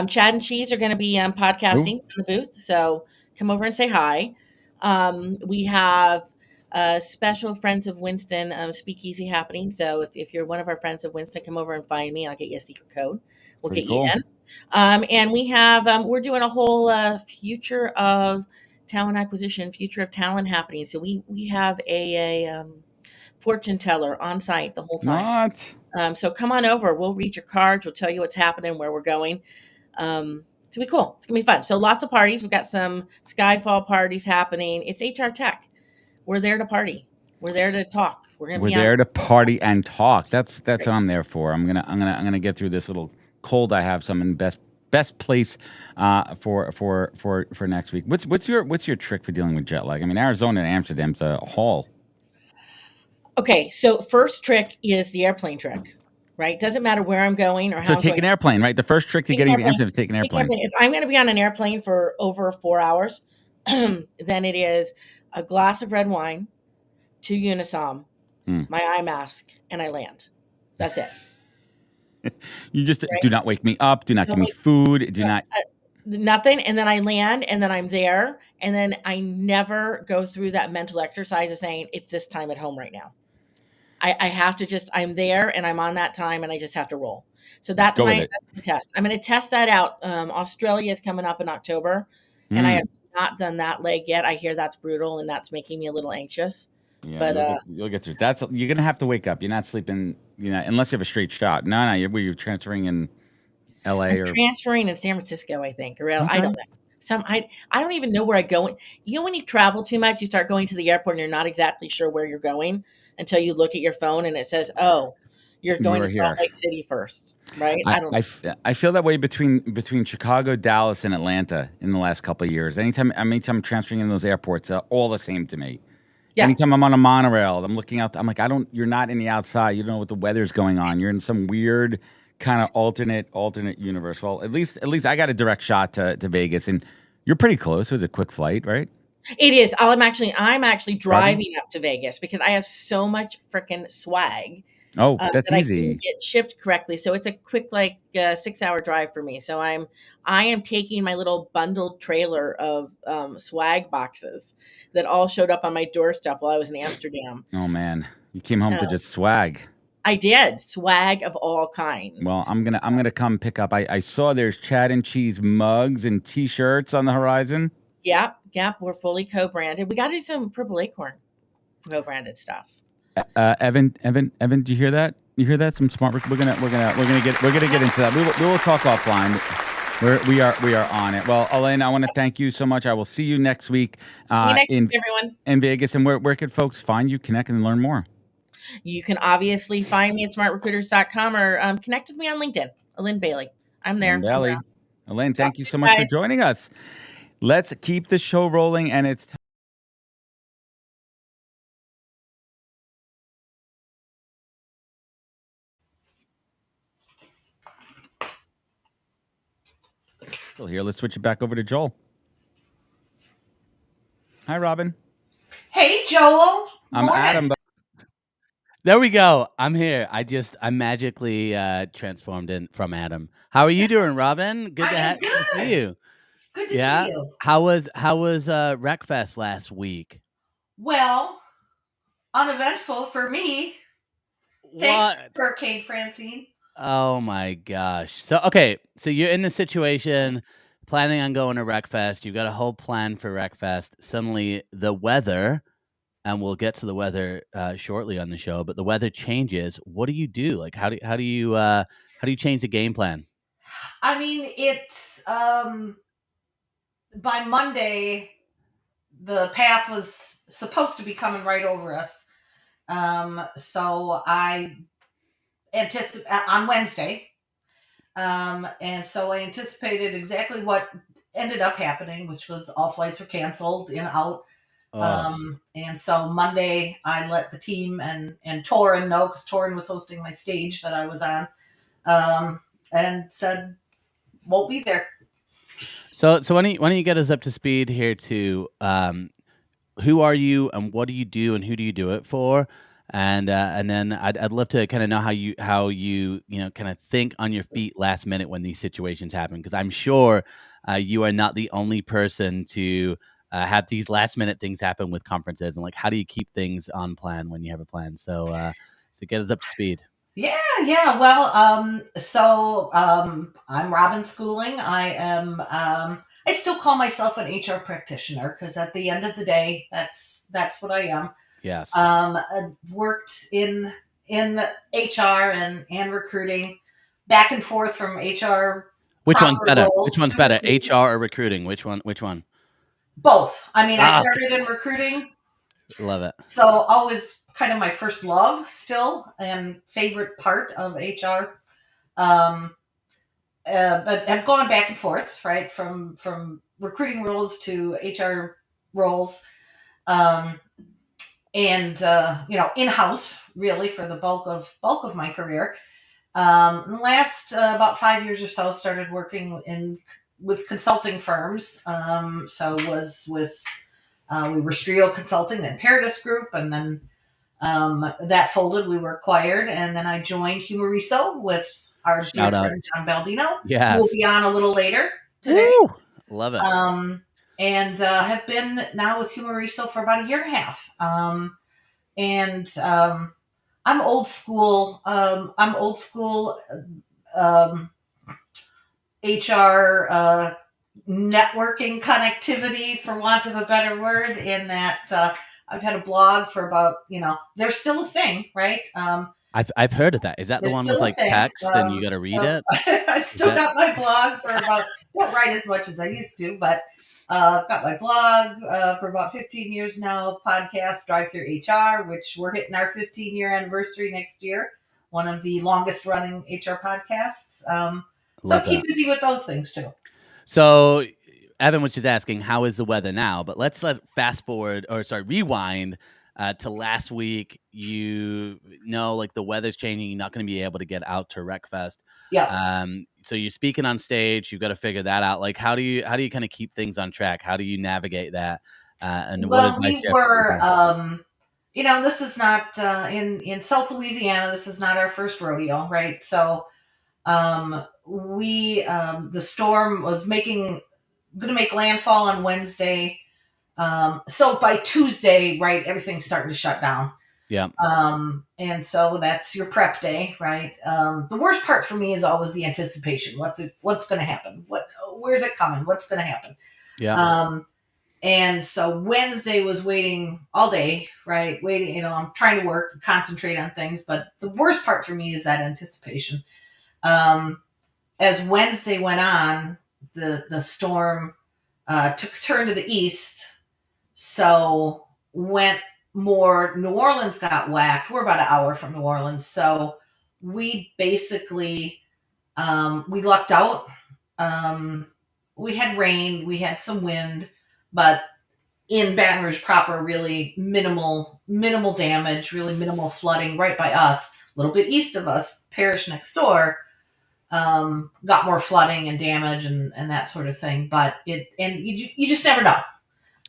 Chad and Cheese are going to be podcasting in the booth. So come over and say hi. We have special Friends of Winston speakeasy happening. So if you're one of our Friends of Winston, come over and find me. I'll get you a secret code. We'll get you in. And we have, we're doing a whole future of talent acquisition, future of talent happening. So we have a fortune teller on site the whole time. What? So come on over. We'll read your cards. We'll tell you what's happening, where we're going. It's going to be cool. It's going to be fun. So lots of parties. We've got some Skyfall parties happening. It's HR Tech. We're there to party. We're there to talk. We're there to party and talk. That's what I'm there for. I'm gonna get through this little cold I have. So I'm in best place for next week. What's your trick for dealing with jet lag? I mean, Arizona and Amsterdam's a haul. Okay, so first trick is the airplane trick, right? Doesn't matter where I'm going or how. So take an airplane, right? The first trick to getting to Amsterdam is take an airplane. If I'm going to be on an airplane for over 4 hours, then it is a glass of red wine, 2 Unisom, my eye mask, and I land. That's it. You just do not wake me up. Do not give me food. Do not. Nothing. And then I land, and then I'm there. And then I never go through that mental exercise of saying, it's this time at home right now. I have to I'm there and I'm on that time, and I just have to roll. So that's my test. I'm going to test that out. Australia is coming up in October, and I have not done that leg yet. I hear that's brutal, and that's making me a little anxious. Yeah, But you'll get through. That's you're gonna have to wake up. You're not sleeping. Unless you have a straight shot. No, you're transferring in L.A. I'm or transferring in San Francisco, I think. Or I okay. don't know. I don't even know where I go. When you travel too much, you start going to the airport and you're not exactly sure where you're going until you look at your phone and it says, "Oh, you're going You're to Salt here. Lake City first," right? I don't know. I feel that way between Chicago, Dallas, and Atlanta in the last couple of years. Anytime I'm transferring in those airports, all the same to me. Yeah. Anytime I'm on a monorail, I'm looking out. I'm like, you're not in the outside. You don't know what the weather's going on. You're in some weird kind of alternate universe. Well, at least I got a direct shot to Vegas, and you're pretty close. It was a quick flight, right? It is. I'm actually driving up to Vegas because I have so much freaking swag. Oh, that's that I easy. can get shipped correctly. So it's a quick 6-hour drive for me. So I am taking my little bundled trailer of swag boxes that all showed up on my doorstep while I was in Amsterdam. Oh man, you came home to just swag. I did swag of all kinds. Well, I'm gonna come pick up. I saw there's Chad and Cheese mugs and T-shirts on the horizon. Yep. We're fully co-branded. We got to do some Purple Acorn co-branded stuff. Evan, do you hear that? You hear that? Some smart. We're gonna get into that. We will talk offline. We are on it. Well, Elaine, I want to thank you so much. I will see you next week Everyone. in Vegas. And where could folks find you, connect, and learn more? You can obviously find me at smartrecruiters.com or connect with me on LinkedIn. Elaine Bailey. I'm there. Elaine, thank you so much for joining us. Let's keep the show rolling, and it's still here. Let's switch it back over to Joel. Hi, Robin. Hey, Joel. I'm Adam. There we go. I'm here. I'm magically transformed from Adam. How are you doing, Robin? Good to see you. Good to see you. How was Recfest last week? Well, uneventful for me. Thanks, Hurricane Francine. Oh my gosh. So you're in the situation planning on going to Recfest. You've got a whole plan for Recfest. Suddenly the weather, and we'll get to the weather shortly on the show, but the weather changes. What do you do? Like how do you change the game plan? I mean, it's by Monday the path was supposed to be coming right over us. So I anticipate on Wednesday. And so I anticipated exactly what ended up happening, which was all flights were canceled in out. And so Monday I let the team and Torin know, because Torin was hosting my stage that I was on, and said, won't be there. So why don't you get us up to speed here to who are you and what do you do and who do you do it for? And then I'd love to kind of know how you kind of think on your feet last minute when these situations happen, because I'm sure you are not the only person to have these last minute things happen with conferences, and like how do you keep things on plan when you have a plan? So get us up to speed. Yeah. Well, I'm Robin Schooling. I am. I still call myself an HR practitioner because at the end of the day, that's what I am. Yes. I worked in HR and recruiting, back and forth from HR. Which one's better? roles Which one's to better? recruiting. HR or recruiting? Which one? Both. I mean, I started in recruiting. Love it. So always kind of my first love still and favorite part of HR. But have gone back and forth, right? From recruiting roles to HR roles. And in-house really for the bulk of my career. The last about 5 years or so started working with consulting firms. So was with we were Strio Consulting, then Paradis Group, and then that folded. We were acquired, and then I joined Humoriso with our dear friend John Baldino. Yes. Who will be on a little later today. Woo! Love it. And have been now with Humoriso for about a year and a half. I'm old school. HR, networking connectivity, for want of a better word, in that I've had a blog for about, they're still a thing, right? I've heard of that. Is that the They're one with still a like thing. text and you got to read So it? I've Is still that got my blog for about, don't write as much as I used to, but got my blog for about 15 years now, podcast, Drive Through HR, which we're hitting our 15-year anniversary next year. One of the longest running HR podcasts. So love keep that? busy with those things too. So Evan was just asking, how is the weather now? But let's fast forward, or sorry, rewind to last week. You know, like the weather's changing. You're not going to be able to get out to Recfest. Yeah. So you're speaking on stage. You've got to figure that out. Like, how do you kind of keep things on track? How do you navigate that? And what Well, advice do we you have for were, people? this is not in South Louisiana. This is not our first rodeo, right? So the storm was going to make landfall on Wednesday. So by Tuesday, right, everything's starting to shut down. Yeah. And so that's your prep day, right? The worst part for me is always the anticipation. What's going to happen? Where's it coming? What's going to happen? Yeah. And so Wednesday was waiting all day, right? Waiting, I'm trying to work and concentrate on things, but the worst part for me is that anticipation. As Wednesday went on, the storm took a turn to the east, so went more. New Orleans got whacked. We're about an hour from New Orleans, so we basically we lucked out. We had rain, we had some wind, but in Baton Rouge proper, really minimal damage, really minimal flooding right by us. A little bit east of us, parish next door, got more flooding and damage and that sort of thing. But you just never know.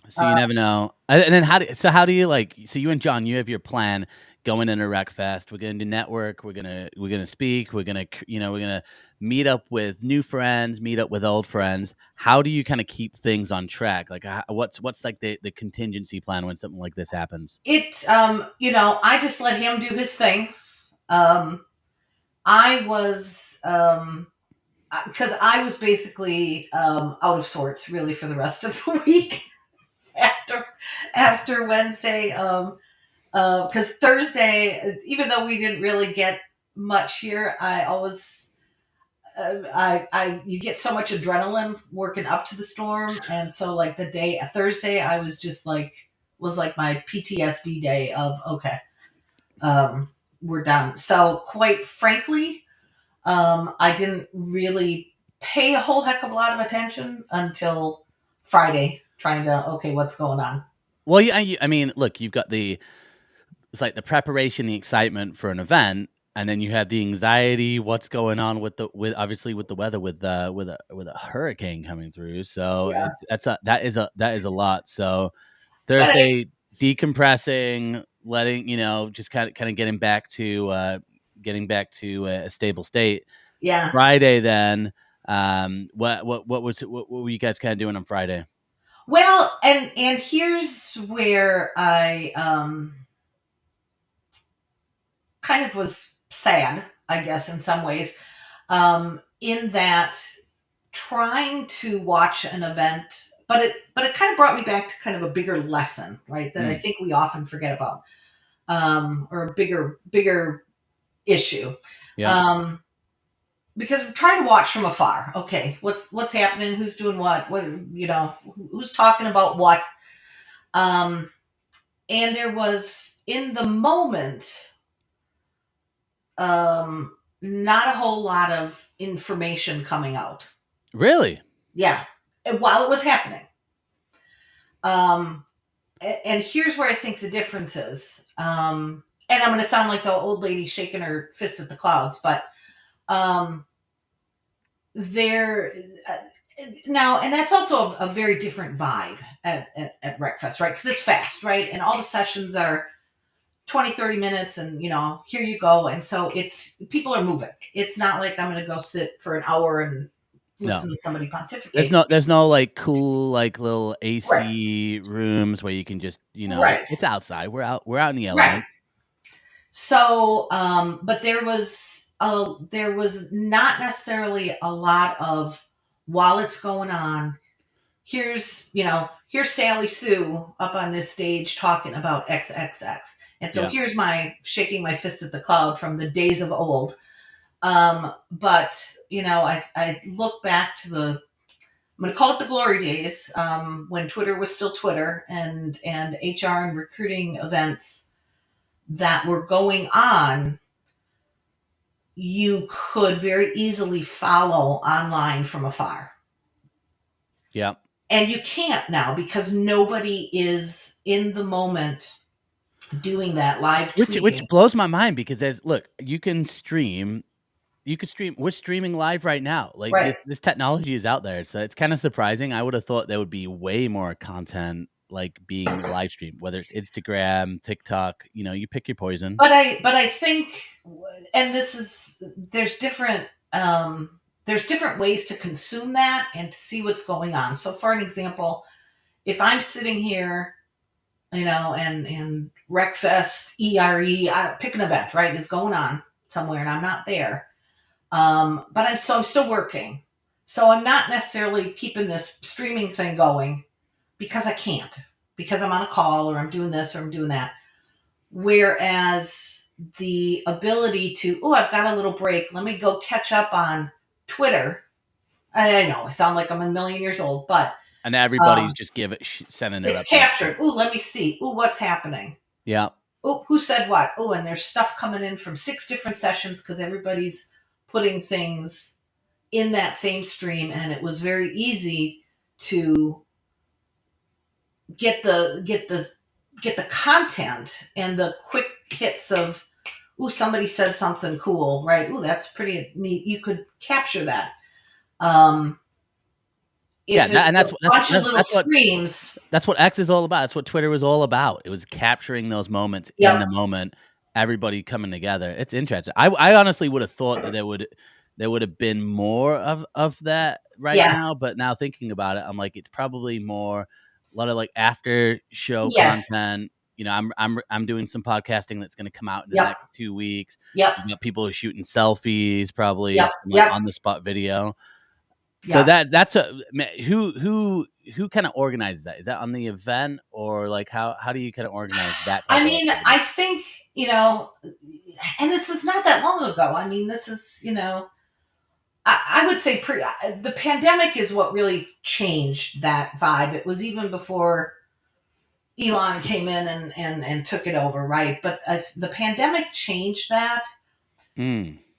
So you never know. And then how do you so you and John, you have your plan going into Recfest. We're going to network. We're gonna speak. We're gonna meet up with new friends, meet up with old friends. How do you kind of keep things on track? Like what's like the contingency plan when something like this happens? It's I just let him do his thing. I was because I was basically out of sorts really for the rest of the week after Wednesday. Because Thursday, even though we didn't really get much here, I always you get so much adrenaline working up to the storm, and so like Thursday, I was just was like my PTSD day of okay, we're done. So quite frankly, I didn't really pay a whole heck of a lot of attention until Friday, trying to okay, what's going on. Well, I mean, look, you've got it's like the preparation, the excitement for an event, and then you have the anxiety. What's going on with obviously with the weather, with a hurricane coming through. So Yeah. that is a lot. So Thursday, decompressing, letting just kind of getting back to a stable state. Yeah. Friday then, what were you guys kind of doing on Friday? Well, and here's where I kind of was sad, I guess, in some ways, in that trying to watch an event, but it kind of brought me back to kind of a bigger lesson, right? That I think we often forget about, or a bigger issue. Yeah. Because I'm trying to watch from afar. Okay, what's happening? Who's doing what? Who's talking about what? And there was in the moment, not a whole lot of information coming out. Really? Yeah, while it was happening. And here's where I think the difference is. And I'm going to sound like the old lady shaking her fist at the clouds, but there now, and that's also a very different vibe at Recfest, right? Because it's fast, right? And all the sessions are 20, 30 minutes and, here you go. And so people are moving. It's not like I'm going to go sit for an hour and listen to somebody pontificate. There's no like cool, like little AC rooms where you can just, it's outside. We're out in the element. Right. So, but there was not necessarily a lot of, while it's going on, here's Sally Sue up on this stage talking about XXX. And so Yeah. here's my shaking my fist at the cloud from the days of old. But I look back to I'm going to call it the glory days, when Twitter was still Twitter, and HR and recruiting events that were going on, you could very easily follow online from afar. Yeah. And you can't now because nobody is in the moment doing that live tweeting. Which blows my mind because you can stream. We're streaming live right now. Like Right. this technology is out there. So it's kind of surprising. I would have thought there would be way more content like being live streamed, whether it's Instagram, TikTok, you pick your poison. But I think, and there's different ways to consume that and to see what's going on. So for an example, if I'm sitting here, and Recfest, ERE, pick an event, right, is going on somewhere and I'm not there. But I'm still working. So I'm not necessarily keeping this streaming thing going because I can't, because I'm on a call or I'm doing this or I'm doing that. Whereas the ability to, I've got a little break. Let me go catch up on Twitter. And I know I sound like I'm a million years old, but. And everybody's just sending it. It's captured. Let me see. What's happening? Yeah. Who said what? And there's stuff coming in from 6 different sessions because everybody's putting things in that same stream, and it was very easy to get the content and the quick hits of somebody said something cool, right? That's pretty neat. You could capture that. That's what X is all about. That's what Twitter was all about. It was capturing those moments in the moment, everybody coming together. It's interesting. I honestly would have thought that there would have been more of that now, but now thinking about it, I'm like, it's probably more a lot of like after show content. I'm doing some podcasting that's going to come out in the next 2 weeks. Yep. You got people shooting selfies, probably on the spot video. So that's who kind of organizes that? Is that on the event, or like how do you kind of organize that? I mean, I think, and this is not that long ago. I mean, this is, I would say the pandemic is what really changed that vibe. It was even before Elon came in and took it over, right? But the pandemic changed that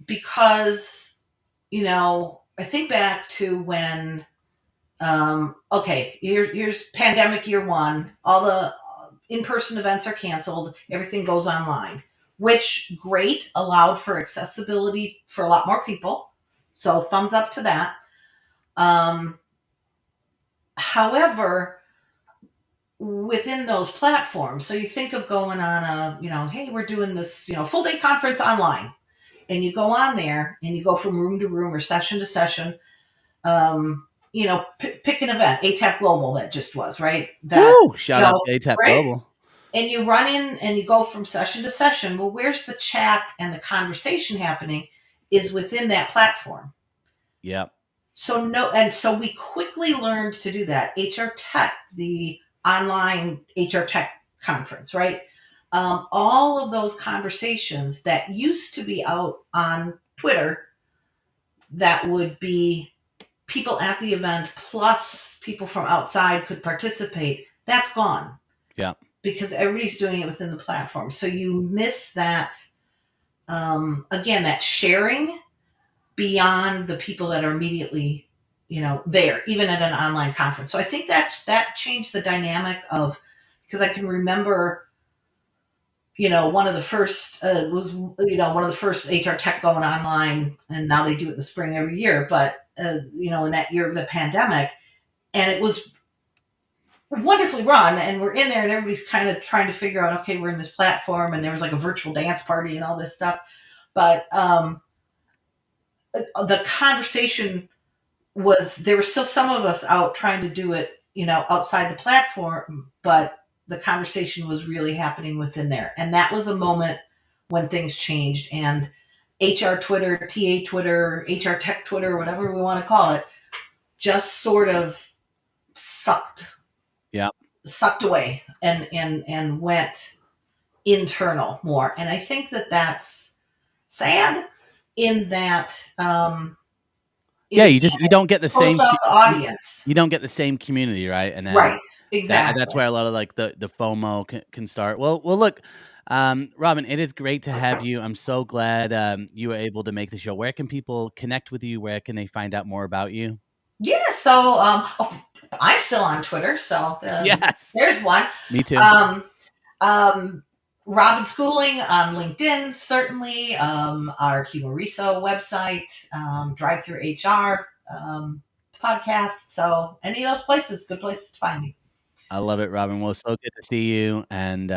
because, I think back to when, here's pandemic year 1, all the in-person events are canceled, everything goes online, which great, allowed for accessibility for a lot more people. So thumbs up to that. However, within those platforms, so you think of going on hey, we're doing this, full day conference online. And you go on there and you go from room to room or session to session. Pick an event, ATAP Global that just was, right? Shout out to ATAP Global. And you run in and you go from session to session. Well, where's the chat and the conversation happening is within that platform. Yeah. So we quickly learned to do that. HR Tech, the online HR Tech conference, right? All of those conversations that used to be out on Twitter, that would be people at the event plus people from outside could participate. That's gone. Yeah. Because everybody's doing it within the platform. So you miss that, again, that sharing beyond the people that are immediately, there, even at an online conference. So I think that changed the dynamic of, because I can remember, one of the first was one of the first HR Tech going online, and now they do it in the spring every year. But in that year of the pandemic, and it was wonderfully run, and we're in there, and everybody's kind of trying to figure out, okay, we're in this platform, and there was like a virtual dance party and all this stuff. But the conversation there were still some of us out trying to do it, outside the platform, but the conversation was really happening within there. And that was a moment when things changed, and HR Twitter, TA Twitter, HR Tech Twitter, whatever we want to call it, just sort of sucked Yeah. away and went internal more. And I think that that's sad in that Yeah, you don't get the closed same off the audience. you don't get the same community, right? And then Right, exactly. that's where a lot of like the FOMO can start. Well, look, Robin, it is great to have you. I'm so glad you were able to make the show. Where can people connect with you? Where can they find out more about you? Yeah, so I'm still on Twitter, so Yes, there's one. Me too. Robin Schooling on LinkedIn, certainly. Our Humoriso website, Drive Through HR podcast. So any of those places, good places to find me. I love it, Robin. Well, so good to see you, and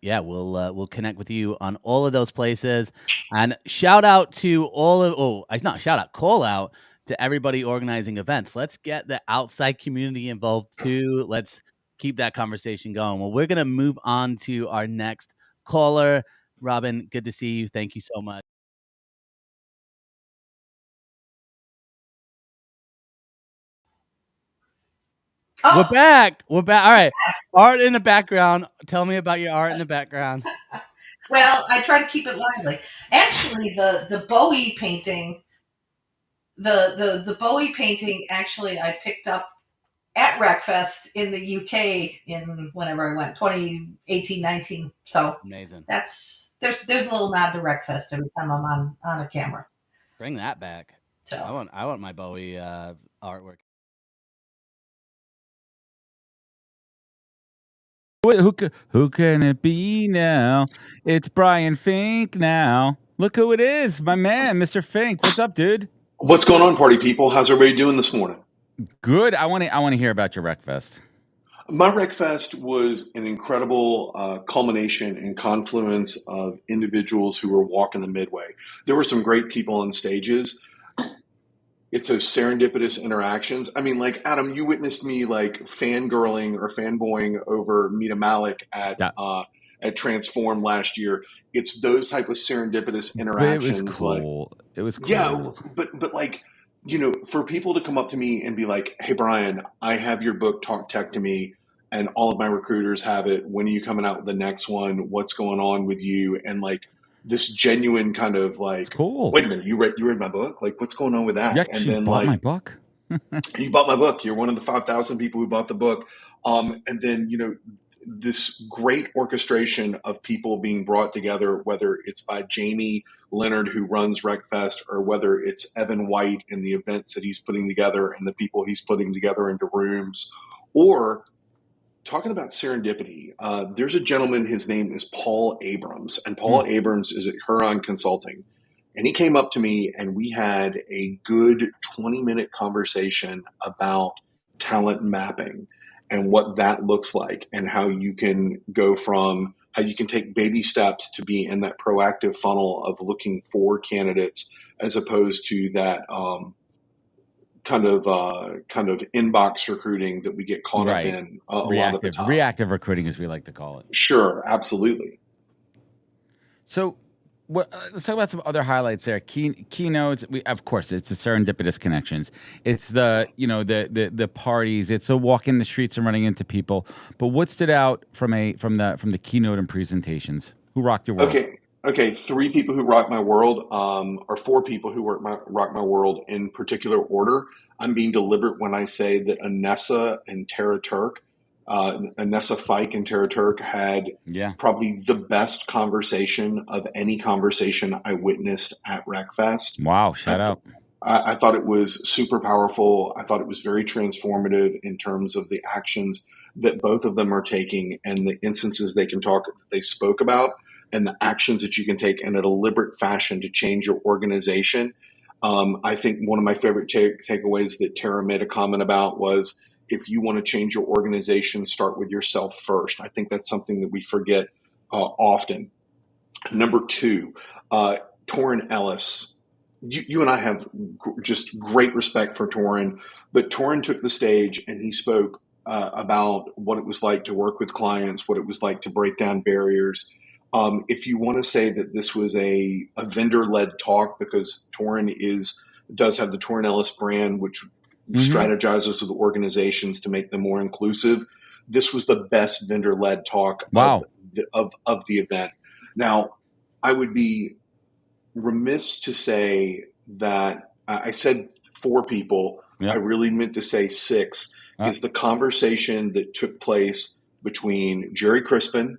yeah, we'll connect with you on all of those places. And shout out to all of not shout out, call out to everybody organizing events. Let's get the outside community involved too. Let's keep that conversation going. Well, we're gonna move on to our next caller. Robin, good to see you. Thank you so much. We're back. We're back. All right. Art in the background. Tell me about your art in the background. Well, I try to keep it lively. Actually, the Bowie painting, the Bowie painting, actually, I picked up at Recfest in the UK in whenever I went, 2018, 19. So amazing. There's a little nod to Recfest every time I'm on a camera. Bring that back. So I want my Bowie artwork. Who can it be now? It's Brian Fink now. Look who it is, my man, Mr. Fink. What's up, dude? What's going on, party people? How's everybody doing this morning? Good. I want to hear about your Recfest. My Recfest was an incredible culmination and confluence of individuals who were walking the midway. There were some great people on stages. It's those serendipitous interactions. I mean, like, Adam, you witnessed me like fangirling or fanboying over Mita Malik at Transform last year. It's those type of serendipitous interactions. It was cool. It was cool. Yeah, but like, you know, for people to come up to me and be like, "Hey, Brian, I have your book, Talk Tech to Me, and all of my recruiters have it. When are you coming out with the next one? What's going on with you?" And like this genuine kind of like, cool. Wait a minute, you read my book? Like, what's going on with that? You And then bought like, my book. you bought my book. You're one of the 5,000 people who bought the book. And then, you know, this great orchestration of people being brought together, whether it's by Jamie Leonard, who runs Recfest, or whether it's Evan White and the events that he's putting together and the people he's putting together into rooms, or talking about serendipity. There's a gentleman, his name is Paul Abrams, and Paul Abrams is at Huron Consulting. And he came up to me and we had a good 20-minute conversation about talent mapping and what that looks like, and how you can go from how you can take baby steps to be in that proactive funnel of looking for candidates, as opposed to that kind of inbox recruiting that we get caught up in a lot of the time. Reactive recruiting, as we like to call it. Sure, absolutely. So, let's talk about some other highlights there. Keynotes. Of course, it's the serendipitous connections. It's the parties. It's a walk in the streets and running into people. But what stood out from the keynote and presentations? Who rocked your world? Okay. 3 people who rocked my world, or 4 people who rocked my world in particular order. I'm being deliberate when I say that Anessa and Tara Turk. Anessa Fike and Tara Turk had probably the best conversation of any conversation I witnessed at Recfest. Wow, shout out. I thought it was super powerful. I thought it was very transformative in terms of the actions that both of them are taking and the instances they spoke about, and the actions that you can take in a deliberate fashion to change your organization. I think one of my favorite takeaways that Tara made a comment about was, if you want to change your organization, start with yourself first. I think that's something that we forget often. Number 2, Torrin Ellis. You and I have just great respect for Torrin, but Torrin took the stage and he spoke about what it was like to work with clients, what it was like to break down barriers. If you want to say that this was a vendor-led talk, because Torrin does have the Torrin Ellis brand, which strategizes with organizations to make them more inclusive. This was the best vendor-led talk Wow. of the event. Now, I would be remiss to say that I said 4 people. Yep. I really meant to say 6. Is the conversation that took place between Jerry Crispin,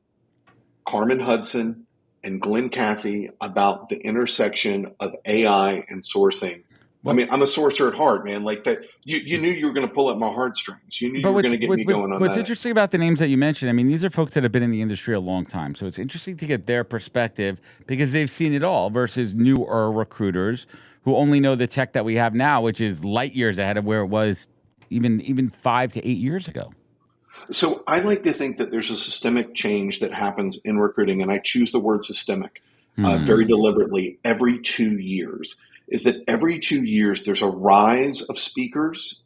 Carmen Hudson, and Glenn Cathey about the intersection of AI and sourcing. I mean, I'm a sourcer at heart, man. Like that, you knew you were going to pull at my heartstrings. You knew you were going to get me going on what's that. interesting about the names that you mentioned, I mean, these are folks that have been in the industry a long time. So it's interesting to get their perspective because they've seen it all versus newer recruiters who only know the tech that we have now, which is light years ahead of where it was even 5 to 8 years ago. So I like to think that there's a systemic change that happens in recruiting, and I choose the word systemic very deliberately every 2 years. Is that every 2 years there's a rise of speakers,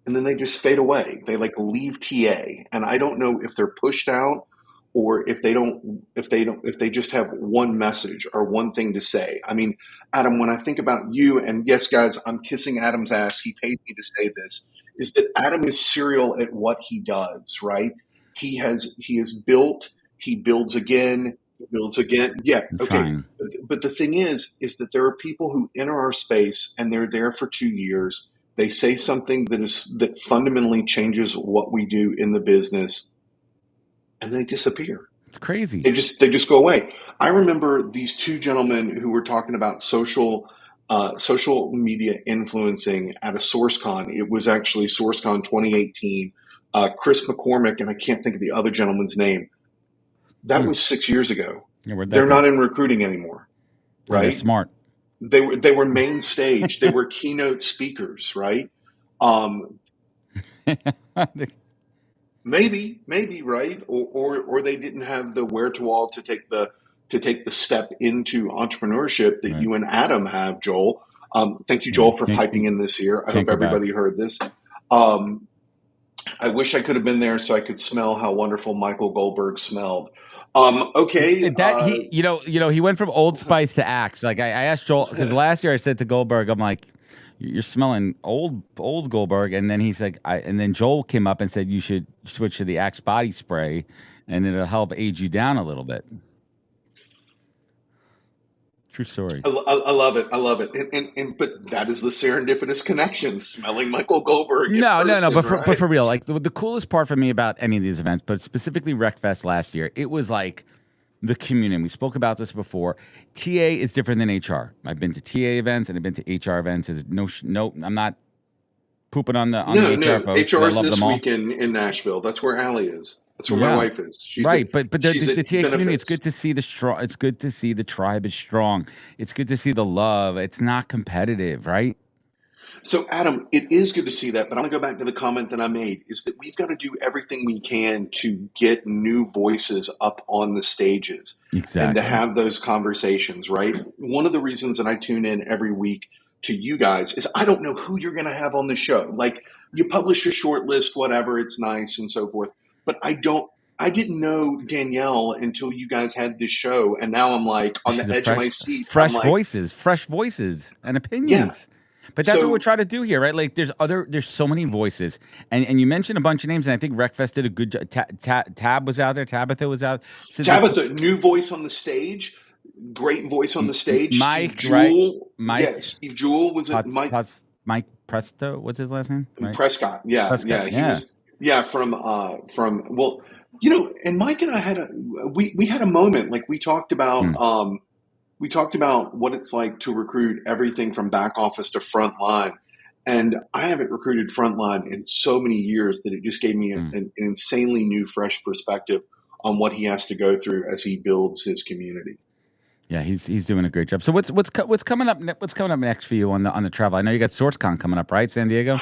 and then they just fade away. They like leave TA, and I don't know if they're pushed out or if they just have one message or one thing to say. I mean, Adam, when I think about you, and yes, guys, I'm kissing Adam's ass. He paid me to say this. Is that Adam is serial at what he does, right? He is built, he builds again, he builds again. Yeah, okay. Fine. But the thing is that there are people who enter our space and they're there for 2 years. They say something that fundamentally changes what we do in the business, and they disappear. It's crazy. They just go away. I remember these 2 gentlemen who were talking about social media influencing at a SourceCon. It was actually SourceCon 2018. Chris McCormick, and I can't think of the other gentleman's name. That was 6 years ago. Yeah, they're not in recruiting anymore, right? They're smart. They were main stage. They were keynote speakers, right? Maybe, right? Or they didn't have the wherewithal to take the step into entrepreneurship that you and Adam have, Joel. Thank you, Joel, for piping in this year. I hope everybody heard this. I wish I could have been there so I could smell how wonderful Michael Goldberg smelled. Okay. He went from Old Spice to Axe. Like I asked Joel, because last year I said to Goldberg, I'm like, you're smelling old Goldberg. And then he's like, and then Joel came up and said, you should switch to the Axe body spray and it'll help age you down a little bit. True story. I love it. I love it. But that is the serendipitous connection, smelling Michael Goldberg. No. But for real, like the coolest part for me about any of these events, but specifically Recfest last year, it was like the community. We spoke about this before. TA is different than HR. I've been to TA events and I've been to HR events. No, I'm not pooping on the HR folks. HR is this week in Nashville. That's where Allie is. That's where my wife is. But the TA community, it's good to see the strong. It's good to see the tribe is strong. It's good to see the love. It's not competitive, right? So, Adam, it is good to see that, but I'm going to go back to the comment that I made, is that we've got to do everything we can to get new voices up on the stages and to have those conversations, right? One of the reasons that I tune in every week to you guys is I don't know who you're going to have on the show. Like, you publish a short list, whatever, it's nice and so forth, but I didn't know Danielle until you guys had this show, and now I'm like on the edge of my seat. Fresh voices and opinions. Yeah. But that's what we're trying to do here, right? Like there's so many voices. And you mentioned a bunch of names, and I think Recfest did a good job. Tab was out there. Tabitha was out. So Tabitha, new voice on the stage. Great voice on the stage. Mike, Steve right? Jewell. Mike. Yeah, Steve Jewell was it. Mike Presto, what's his last name? Right? Prescott. Yeah. Prescott, He was from well, and Mike and I had we had a moment, like we talked about what it's like to recruit everything from back office to front line. And I haven't recruited frontline in so many years that it just gave me an insanely new, fresh perspective on what he has to go through as he builds his community. Yeah, he's doing a great job. So what's coming up? What's coming up next for you on the travel? I know you got SourceCon coming up, right, San Diego?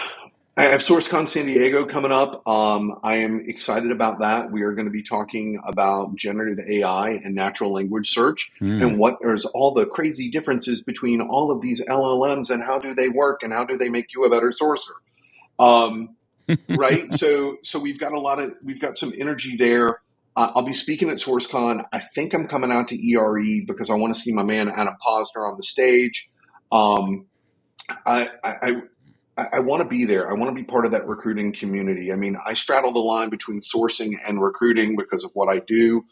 I have SourceCon San Diego coming up. I am excited about that. We are going to be talking about generative AI and natural language search and what there's all the crazy differences between all of these LLMs and how do they work and how do they make you a better sourcer. Right. So we've got some energy there. I'll be speaking at SourceCon. I think I'm coming out to ERE because I want to see my man Adam Posner on the stage. I want to be there. I want to be part of that recruiting community. I mean, I straddle the line between sourcing and recruiting because of what I do.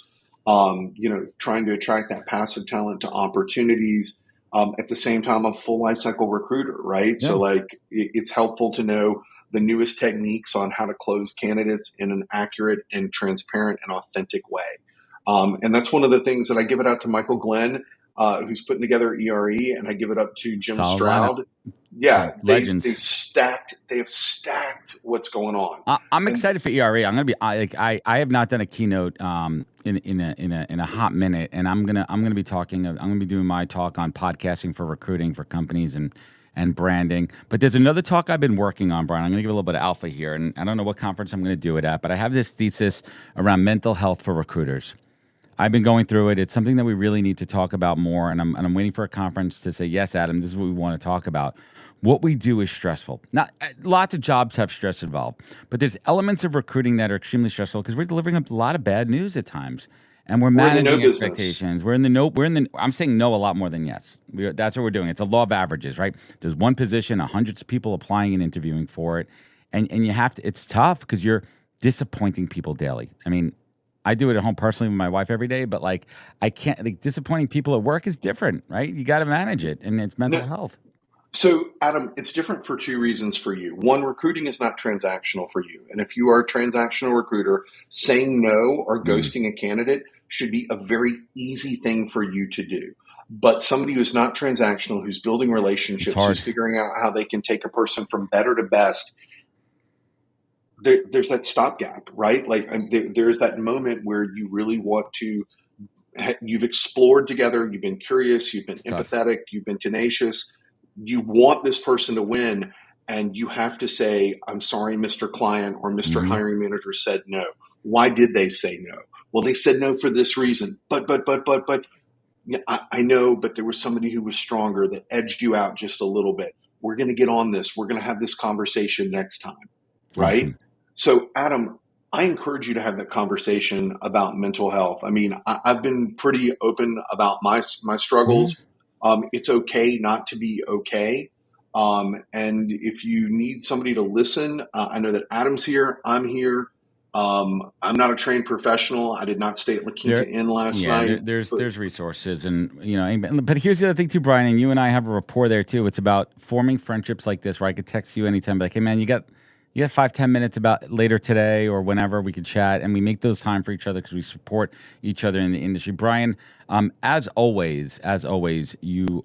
Trying to attract that passive talent to opportunities. At the same time, I'm a full life cycle recruiter, right? Yeah. So like it's helpful to know the newest techniques on how to close candidates in an accurate and transparent and authentic way. And that's one of the things that I give it out to Michael Glenn, who's putting together ERE, and I give it up to Jim Solid Stroud. lineup. Yeah, Legends. they have stacked what's going on. I'm excited for ERE. I'm gonna be I have not done a keynote in a hot minute, and I'm gonna be talking. I'm gonna be doing my talk on podcasting for recruiting for companies and branding. But there's another talk I've been working on, Brian. I'm gonna give a little bit of alpha here, and I don't know what conference I'm gonna do it at, but I have this thesis around mental health for recruiters. I've been going through it. It's something that we really need to talk about more, and I'm waiting for a conference to say, yes, Adam, this is what we want to talk about. What we do is stressful. Not lots of jobs have stress involved, but there's elements of recruiting that are extremely stressful because we're delivering a lot of bad news at times, and we're managing in the no expectations. I'm saying no a lot more than yes. That's what we're doing. It's a law of averages, right? There's one position, hundreds of people applying and interviewing for it, and you have to. It's tough because you're disappointing people daily. I mean, I do it at home personally with my wife every day, but like I can't. Like, disappointing people at work is different, right? You got to manage it, and it's mental health. So, Adam, it's different for two reasons for you. One, recruiting is not transactional for you. And if you are a transactional recruiter, saying no or ghosting a candidate should be a very easy thing for you to do. But somebody who's not transactional, who's building relationships, who's figuring out how they can take a person from better to best, there's that stopgap, right? Like there's that moment where you really want to, you've explored together, you've been curious, you've been empathetic, you've been tenacious. You want this person to win, and you have to say, I'm sorry, Mr. Client or mister Hiring Manager said no. Why did they say no? Well, they said no for this reason. But yeah, I know, but there was somebody who was stronger that edged you out just a little bit. We're going to get on this. We're going to have this conversation next time, right? Awesome. So, Adam, I encourage you to have that conversation about mental health. I mean, I've been pretty open about my struggles. It's okay not to be okay. And if you need somebody to listen, I know that Adam's here. I'm here. I'm not a trained professional. I did not stay at La Quinta Inn last night. There's resources, and but here's the other thing too, Brian, and you and I have a rapport there too. It's about forming friendships like this, where I could text you anytime, like, hey man, you got 5-10 minutes about later today or whenever we could chat, and we make those time for each other because we support each other in the industry. Brian, as always, you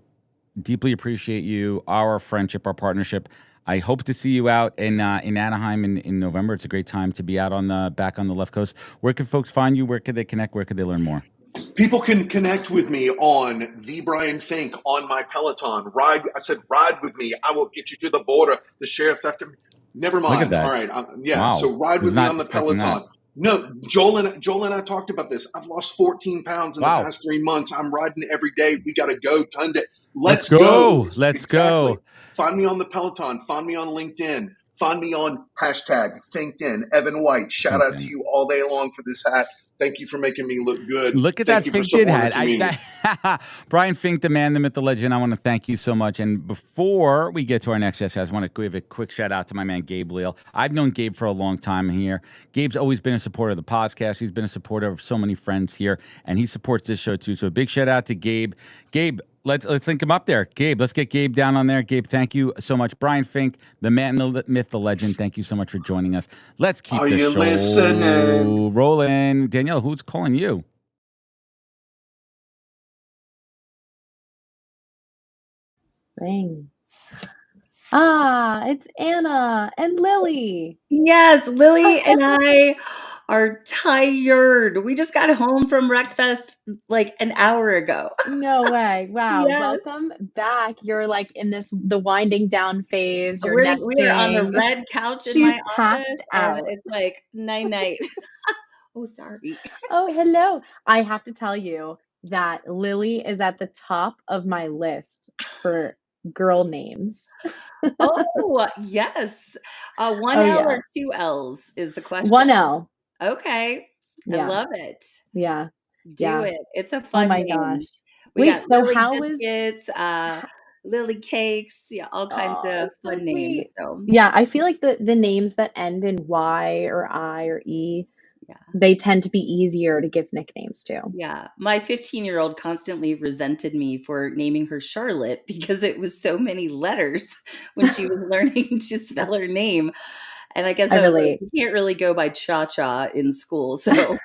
deeply appreciate you, our friendship, our partnership. I hope to see you out in Anaheim in November. It's a great time to be out back on the left coast. Where can folks find you? Where could they connect? Where could they learn more? People can connect with me on the Brian Fink on my Peloton. Ride with me. I will get you to the border. The sheriff's after me. Never mind. Look at that. All right. Wow. So ride with me on the expecting Peloton. that. No, Joel and I talked about this. I've lost 14 pounds in the past 3 months. I'm riding every day. We got to go. Let's go. Let's go. Find me on the Peloton. Find me on LinkedIn. Find me on #FinkedIn. Evan White. Shout out to you all day long for this hat. Thank you for making me look good. Look at Thank that you for FinkedIn supporting the hat. Brian Fink, the man, the myth, the legend. I want to thank you so much. And before we get to our next guest, I just want to give a quick shout out to my man, Gabe Leal. I've known Gabe for a long time here. Gabe's always been a supporter of the podcast. He's been a supporter of so many friends here, and he supports this show too. So a big shout out to Gabe. Gabe, let's link him up there. Gabe, let's get Gabe down on there. Gabe, thank you so much. Brian Fink, the man, the myth, the legend. Thank you so much for joining us. Let's keep the show listening? rolling. Danielle, who's calling you? Ring. It's Anna and Lily. Yes, Lily and I are tired. We just got home from Recfest like an hour ago. No way. Wow. Yes. Welcome back. You're like in the winding down phase. You're We nesting. are on the red couch in She's my passed office, out. and it's like night. Oh, sorry. Oh, hello. I have to tell you that Lily is at the top of my list for girl names. Oh, yes. One L or 2 L's is the question. 1 L. Okay. Yeah. I love it. Yeah. Do Yeah. it. It's a fun Oh my name. gosh. We Wait, got so Lily how is biscuits, Lily Cakes, yeah, all kinds Oh, of that's so fun names. sweet. So Yeah, I feel like the names that end in Y or I or E, yeah. they tend to be easier to give nicknames to. Yeah, my 15-year-old constantly resented me for naming her Charlotte because it was so many letters when she was learning to spell her name. And I guess I I was like, relate. you can't really go by Cha-Cha in school. So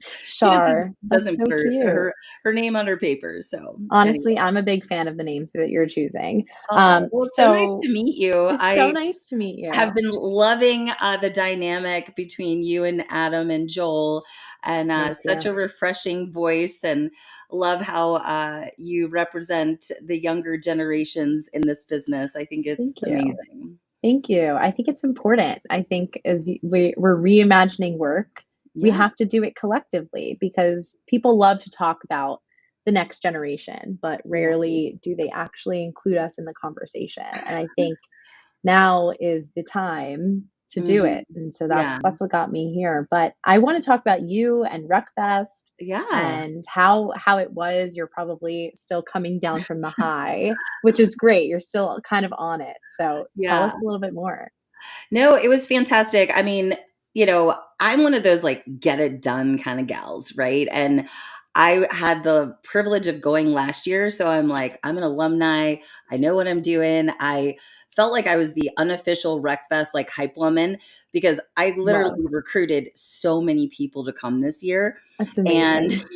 she just Char, that's doesn't so put cute. her name on her paper. So Honestly, anyway. I'm a big fan of the names that you're choosing. Oh, well, it's so nice So to meet you. it's so I nice to meet have you. been loving the dynamic between you and Adam and Joel, and Thank such you. a refreshing voice, and love how you represent the younger generations in this business. I think it's Thank you. amazing. Thank you. I think it's important. I think we're reimagining work, we Yeah. have to do it collectively because people love to talk about the next generation, but Yeah. rarely do they actually include us in the conversation. And I think now is the time to do Mhm. it. And so Yeah. that's what got me here. But I want to talk about you and Recfest Yeah. and how it was. You're probably still coming down from the high, which is great. You're still kind of on it. So tell Yeah. us a little bit more. No, it was fantastic. I mean, I'm one of those like get it done kind of gals, right? And I had the privilege of going last year. So I'm like, I'm an alumni. I know what I'm doing. I felt like I was the unofficial Recfest like hype woman because I Love. literally recruited so many people to come this year. That's And amazing.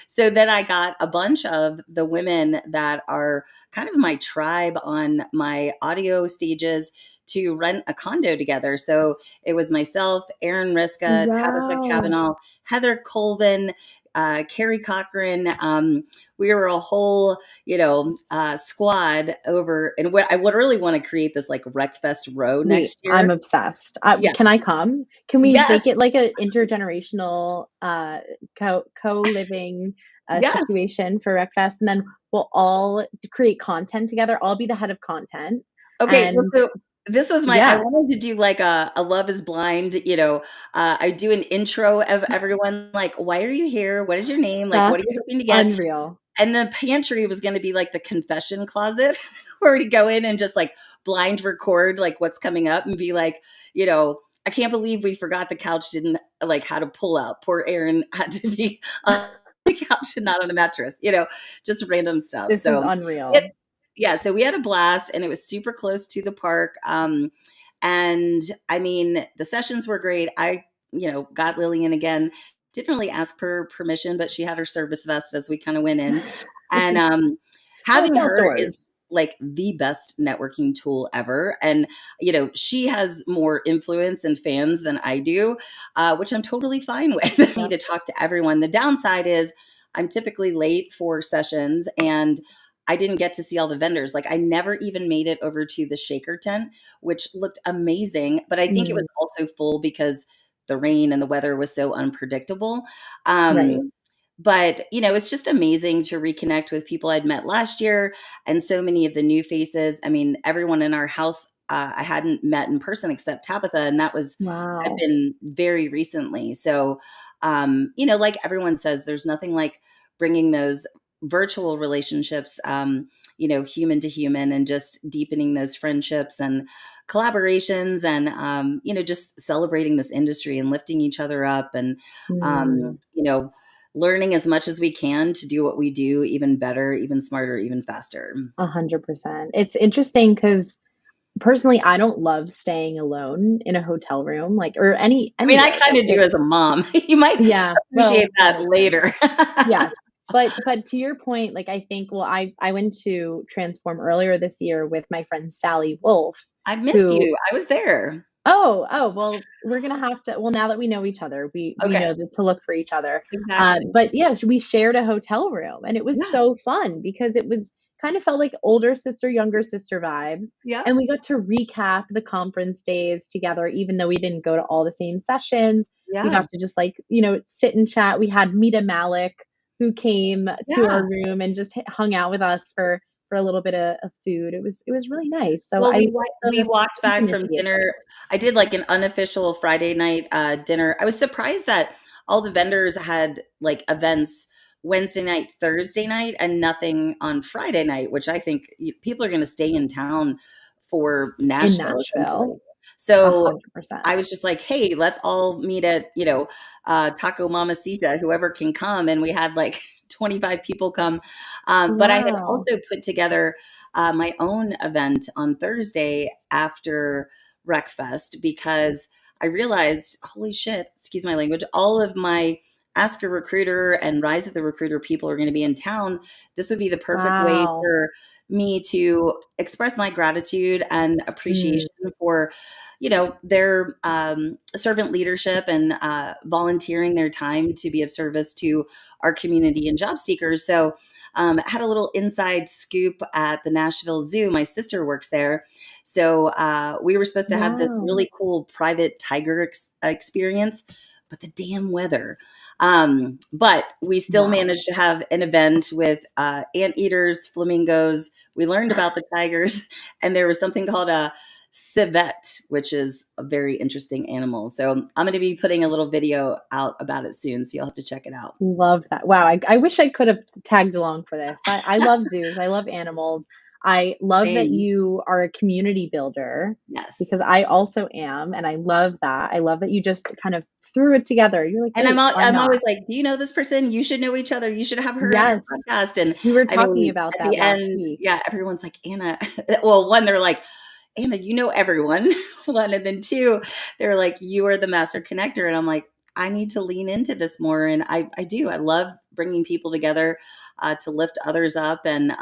so then I got a bunch of the women that are kind of my tribe on my audio stages to rent a condo together. So it was myself, Erin Riska, Tabitha Wow. Cavanaugh, Heather Colvin, Carrie Cochran. We were a whole, squad over, and I would really want to create this like Recfest row Wait, next year. I'm obsessed. Yeah. Can I come? Can we make Yes. it like a intergenerational co-living Yes. situation for Recfest, and then we'll all create content together. I'll be the head of content, Okay, well, and so this was I yeah, wanted to do like a Love is Blind, I do an intro of everyone, like, why are you here? What is your name? Like, what are you that's hoping to get? unreal. And the pantry was going to be like the confession closet where we go in and just like blind record like what's coming up and be like, I can't believe we forgot the couch didn't like how to pull out. Poor Erin had to be on the couch and not on a mattress, just random stuff. This is So it, unreal. yeah, so we had a blast and it was super close to the park. And I mean, the sessions were great. I, got Lillian again. Didn't really ask her permission, but she had her service vest as we kind of went in. And Well, it's having her is outdoors. like the best networking tool ever. And, she has more influence and fans than I do, which I'm totally fine with. Me to talk to everyone. The downside is I'm typically late for sessions and I didn't get to see all the vendors. Like I never even made it over to the shaker tent, which looked amazing. But I think it was Mm, also full because the rain and the weather was so unpredictable. right. But it's just amazing to reconnect with people I'd met last year and so many of the new faces. I mean, everyone in our house I hadn't met in person except Tabitha, and that had Wow. been very recently. So, like everyone says, there's nothing like bringing those virtual relationships, human to human, and just deepening those friendships and collaborations, and just celebrating this industry and lifting each other up, and Mm, learning as much as we can to do what we do even better, even smarter, even faster. 100%. It's interesting because personally, I don't love staying alone in a hotel room, like or I mean, I anywhere. kind of do as a mom. You might Yeah, appreciate well, that that makes sense. later. Yes. But to your point, like I think I went to Transform earlier this year with my friend Sally Wolf, I missed who you. I was there. well, we're gonna have to well, now that we know each other, we Okay. know that to look for each other. Exactly. But yeah, we shared a hotel room and it was Yeah. so fun because it was kind of felt like older sister, younger sister vibes. Yeah. And we got to recap the conference days together, even though we didn't go to all the same sessions. We Yeah. got to just like, sit and chat. We had Mita Malik who came to Yeah. our room and just hung out with us for a little bit of food. It was really nice. So Well, I love we the walked back from intimacy of it. dinner. I did like an unofficial Friday night dinner. I was surprised that all the vendors had like events Wednesday night, Thursday night, and nothing on Friday night, which I think people are going to stay in town for In Nashville, essentially. Nashville, So 100%. I was just like, hey, let's all meet at, Taco Mamacita, whoever can come. And we had like 25 people come. But I had Wow. also put together my own event on Thursday after Recfest because I realized, holy shit, excuse my language, all of my Ask a Recruiter and Rise of the Recruiter people are going to be in town. This would be the perfect way Wow. for me to express my gratitude and appreciation for, their servant leadership and volunteering their time to be of service to our community and job seekers. So I had a little inside scoop at the Nashville Zoo. My sister works there. So we were supposed to have this Wow. really cool private tiger experience, but the damn weather. But we still Wow. managed to have an event with anteaters, flamingos. We learned about the tigers, and there was something called a civet, which is a very interesting animal. So I'm going to be putting a little video out about it soon, so you'll have to check it out. Love that. Wow, I wish I could have tagged along for this. I love zoos, I love animals. I love that Same. you are a community builder because Yes. I also am, and I love that. I love that you just kind of threw it together. You're like, And "Wait, why I'm not?" always like, "Do you know this person? You should know each other. You should have her on your Yes. podcast." And We were I talking mean, about at that the last end, week. yeah, everyone's like, "Anna," well, one, they're like, "Anna, you know everyone." One, and then two, they're like, "You are the master connector." And I'm like, I need to lean into this more. And I do. I love bringing people together to lift others up. And,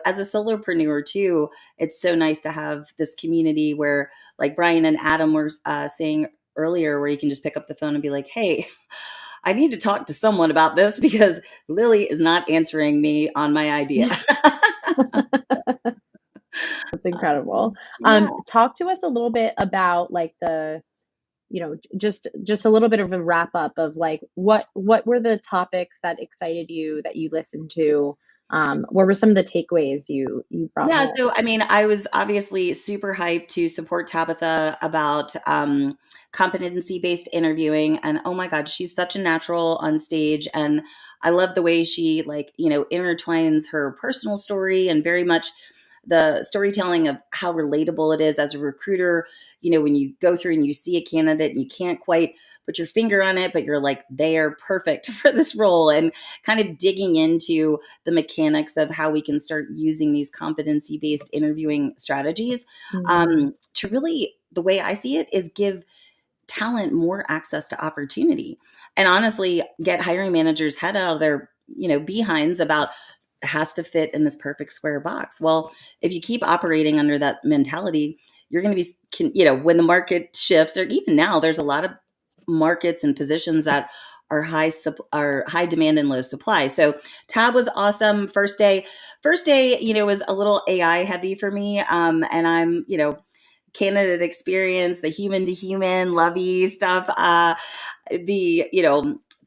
as a solopreneur too, it's so nice to have this community where, like Brian and Adam were saying earlier, where you can just pick up the phone and be like, hey, I need to talk to someone about this because Lily is not answering me on my idea. That's incredible. Yeah. Talk to us a little bit about like just a little bit of a wrap up of like what were the topics that excited you that you listened to? What were some of the takeaways you brought Yeah, home? so I mean, I was obviously super hyped to support Tabitha about competency-based interviewing, and oh my God, she's such a natural on stage, and I love the way she intertwines her personal story and very much the storytelling of how relatable it is as a recruiter. When you go through and you see a candidate and you can't quite put your finger on it, but you're like, they are perfect for this role, and kind of digging into the mechanics of how we can start using these competency-based interviewing strategies to really, the way I see it, is give talent more access to opportunity and honestly get hiring managers head out of their behinds about has to fit in this perfect square box. Well, if you keep operating under that mentality, you're going to be when the market shifts, or even now, there's a lot of markets and positions that are high demand and low supply. So Tab was awesome. First day, was a little AI heavy for me. And I'm, candidate experience, the human to human, lovey stuff,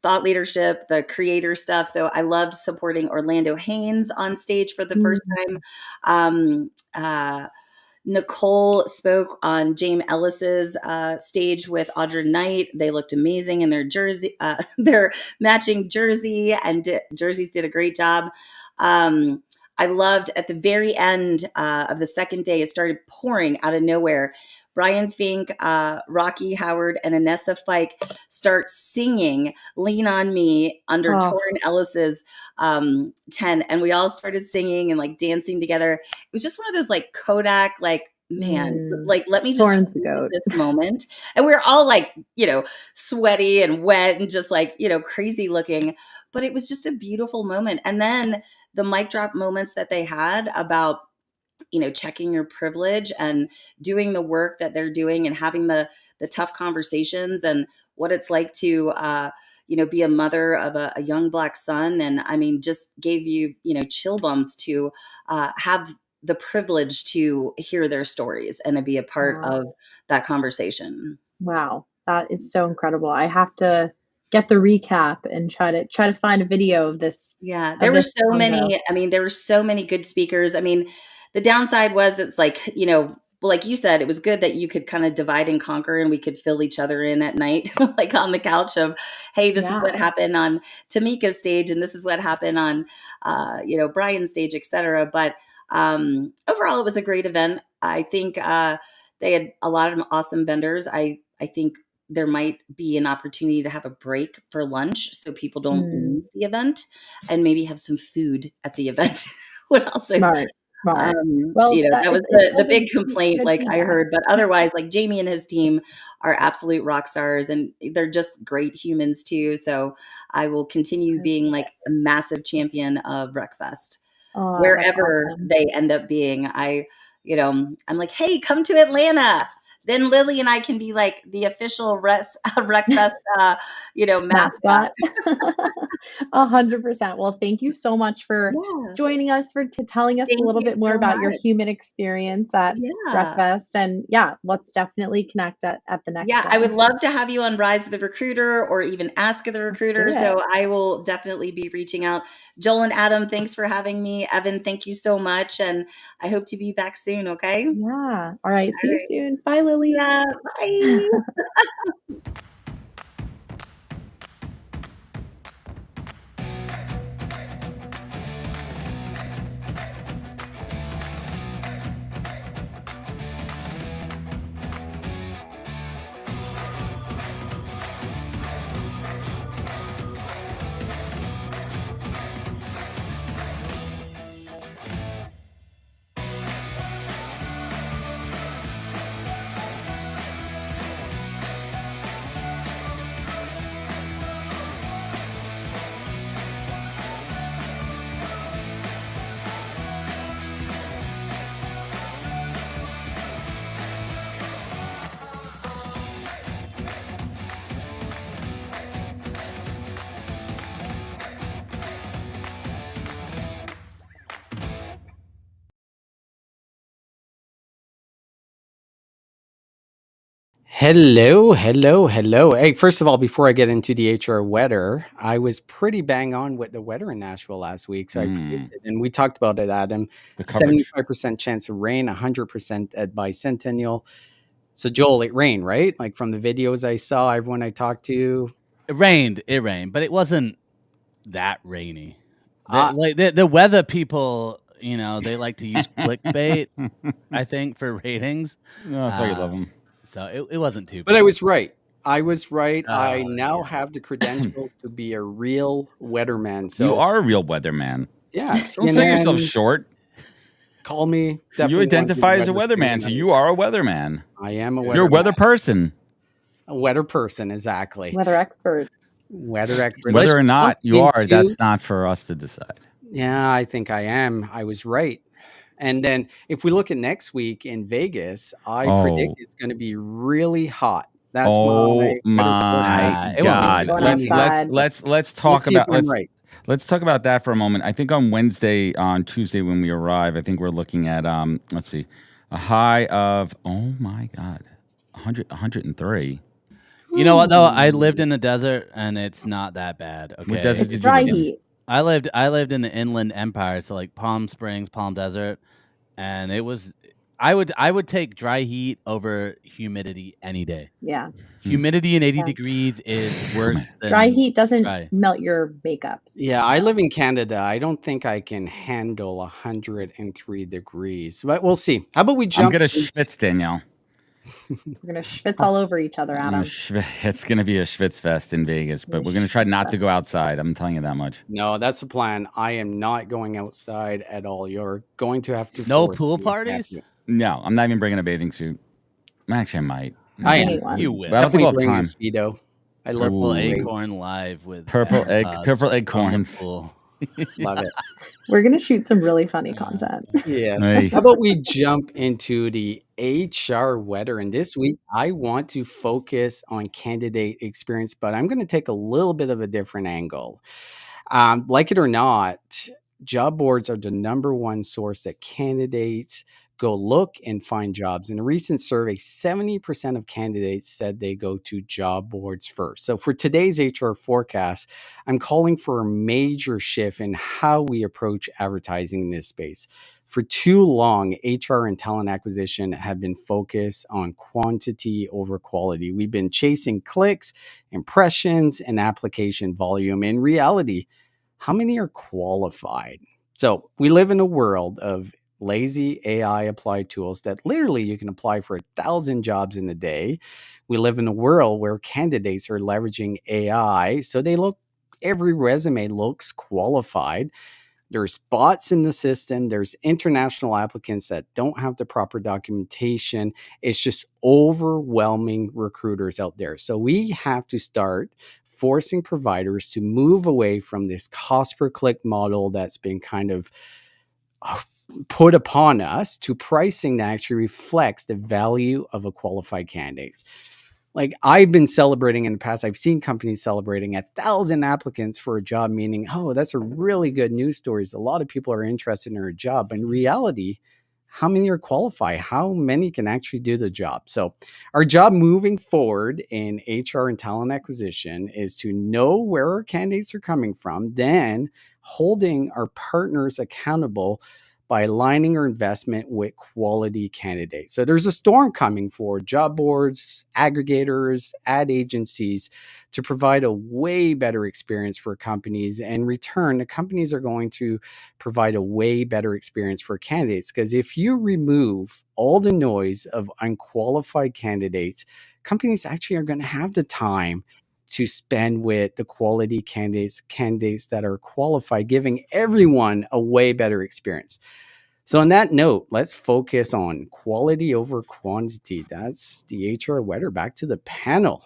thought leadership, the creator stuff. So I loved supporting Orlando Haynes on stage for the first time. Nicole spoke on James Ellis's stage with Audra Knight. They looked amazing in their jersey, their matching jersey, and jerseys did a great job. I loved at the very end of the second day, it started pouring out of nowhere. Brian Fink, Rocky Howard, and Anessa Fike start singing "Lean on Me" under Torrin Ellis's tent, and we all started singing and like dancing together. It was just one of those like Kodak, like, man, like let me just Torrin's the freeze goat. this moment. And we were all like, sweaty and wet and just like, crazy looking. But it was just a beautiful moment. And then the mic drop moments that they had about checking your privilege and doing the work that they're doing and having the tough conversations and what it's like to be a mother of a young Black son. And I mean, just gave you chill bumps to have the privilege to hear their stories and to be a part of that conversation. Wow, that is so incredible. I have to get the recap and try to find a video of this. Yeah, there were so many. I mean, there were so many good speakers. I mean, the downside was it's like, well, like you said, it was good that you could kind of divide and conquer and we could fill each other in at night, like on the couch of, hey, this is what Yeah. happened on Tamika's stage and this is what happened on, Brian's stage, etc. But overall, it was a great event. I think they had a lot of awesome vendors. I think there might be an opportunity to have a break for lunch so people don't leave the event, and maybe have some food at the event would also, Smart. Well, that was the big complaint, good like I feedback. heard. But otherwise, like Jamie and his team are absolute rock stars, and they're just great humans too. So I will continue being like a massive champion of Recfest. Oh, that's Wherever awesome. they end up being. I'm like, hey, come to Atlanta. Then Lily and I can be like the official Recfest, mascot. 100%. Well, thank you so much for Yeah. joining us, for telling us a Thank little you bit more so about your much. human experience at Yeah. Recfest. And yeah, let's definitely connect at the next Yeah, one. I would love to have you on Rise of the Recruiter or even Ask of the Recruiter. it. So I will definitely be reaching out. Joel and Adam, thanks for having me. Evan, thank you so much. And I hope to be back soon, okay? Yeah. All right. See All you right. soon. Bye, Lily. Yeah, bye. Hello, hello, hello. Hey, first of all, before I get into the HR weather, I was pretty bang on with the weather in Nashville last week. So I predicted, and we talked about it, Adam. The coverage. 75% chance of rain, 100% at bicentennial. So Joel, it rained, right? Like from the videos I saw, everyone I talked to. It rained, but it wasn't that rainy. The weather people, they like to use clickbait, I think, for ratings. No, that's why you love them. So it wasn't too But bad. I was right. I was right. I Oh, now have the credential to be a real weatherman. So You are a real weatherman. yes, Don't sell yourself short. Call me. You Definitely want to be identify as a weather weatherman, so you are a weatherman. I am a weatherman. You're a weather person. A weather person, exactly. Weather expert. Weather expert. Whether Let's or not jump you are, into- that's not for us to decide. Yeah, I think I am. I was right. And then if we look at next week in Vegas, I predict it's going to be really hot. That's oh my God! Let's talk about let's talk about that for a moment. I think on Tuesday when we arrive, I think we're looking at let's see, a high of 103. You know what though? I lived in the desert and it's not that bad. Okay, What desert It's dry heat. I lived in the Inland Empire, so like Palm Springs, Palm Desert, and it was. I would take dry heat over humidity any day. Yeah. Humidity and 80 degrees is worse than Dry heat doesn't dry. melt your makeup. Yeah, I live in Canada. I don't think I can handle 103 degrees, but we'll see. How about we jump? I'm gonna schwitz, Danielle. We're gonna schwitz all over each other, Adam. It's gonna be a schwitz fest in Vegas, but we're gonna try not to go outside. I'm telling you that much. No, that's the plan. I am not going outside at all. You're going to have to. No force pool me. parties? No, I'm not even bringing a bathing suit. Actually, I might. I am. You will. But I don't think we'll have Definitely bring a time. Speedo. I love Purple great. Acorn live with Purple Sauce acorns. on Love it. We're gonna shoot some really funny content. Yes. Hey. How about we jump into the HR weather? And this week, I want to focus on candidate experience, but I'm going to take a little bit of a different angle. Like it or not, job boards are the number one source that candidates go look and find jobs. In a recent survey, 70% of candidates said they go to job boards first. So for today's HR forecast, I'm calling for a major shift in how we approach advertising in this space. For too long, HR and talent acquisition have been focused on quantity over quality. We've been chasing clicks, impressions, and application volume. In reality, how many are qualified? So we live in a world of lazy AI applied tools that literally you can apply for 1,000 jobs in a day. We live in a world where candidates are leveraging AI, so every resume looks qualified. There's bots in the system. There's international applicants that don't have the proper documentation. It's just overwhelming recruiters out there. So we have to start forcing providers to move away from this cost per click model that's been kind of put upon us to pricing that actually reflects the value of a qualified candidate. Like I've been celebrating in the past, I've seen companies celebrating 1,000 applicants for a job, meaning, oh, that's a really good news story. A lot of people are interested in a job. But in reality, how many are qualified? How many can actually do the job? So our job moving forward in HR and talent acquisition is to know where our candidates are coming from, then holding our partners accountable by aligning our investment with quality candidates. So there's a storm coming for job boards, aggregators, ad agencies to provide a way better experience for companies. In return, the companies are going to provide a way better experience for candidates. Because if you remove all the noise of unqualified candidates, companies actually are going to have the time to spend with the quality candidates that are qualified, giving everyone a way better experience. So on that note, let's focus on quality over quantity. That's the HR weather. Back to the panel.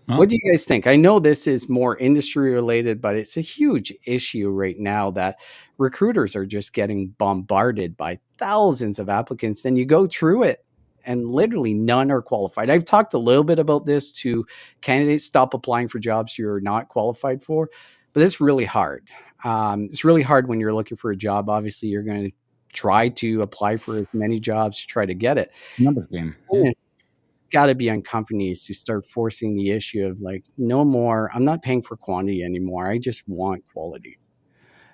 What do you guys think? I know this is more industry related, but it's a huge issue right now that recruiters are just getting bombarded by thousands of applicants. Then you go through it and literally none are qualified. I've talked a little bit about this to candidates. Stop applying for jobs you're not qualified for, but it's really hard. It's really hard when you're looking for a job. Obviously, you're going to try to apply for as many jobs to try to get it. Numbers game. It's got to be on companies to start forcing the issue of like, no more, I'm not paying for quantity anymore. I just want quality.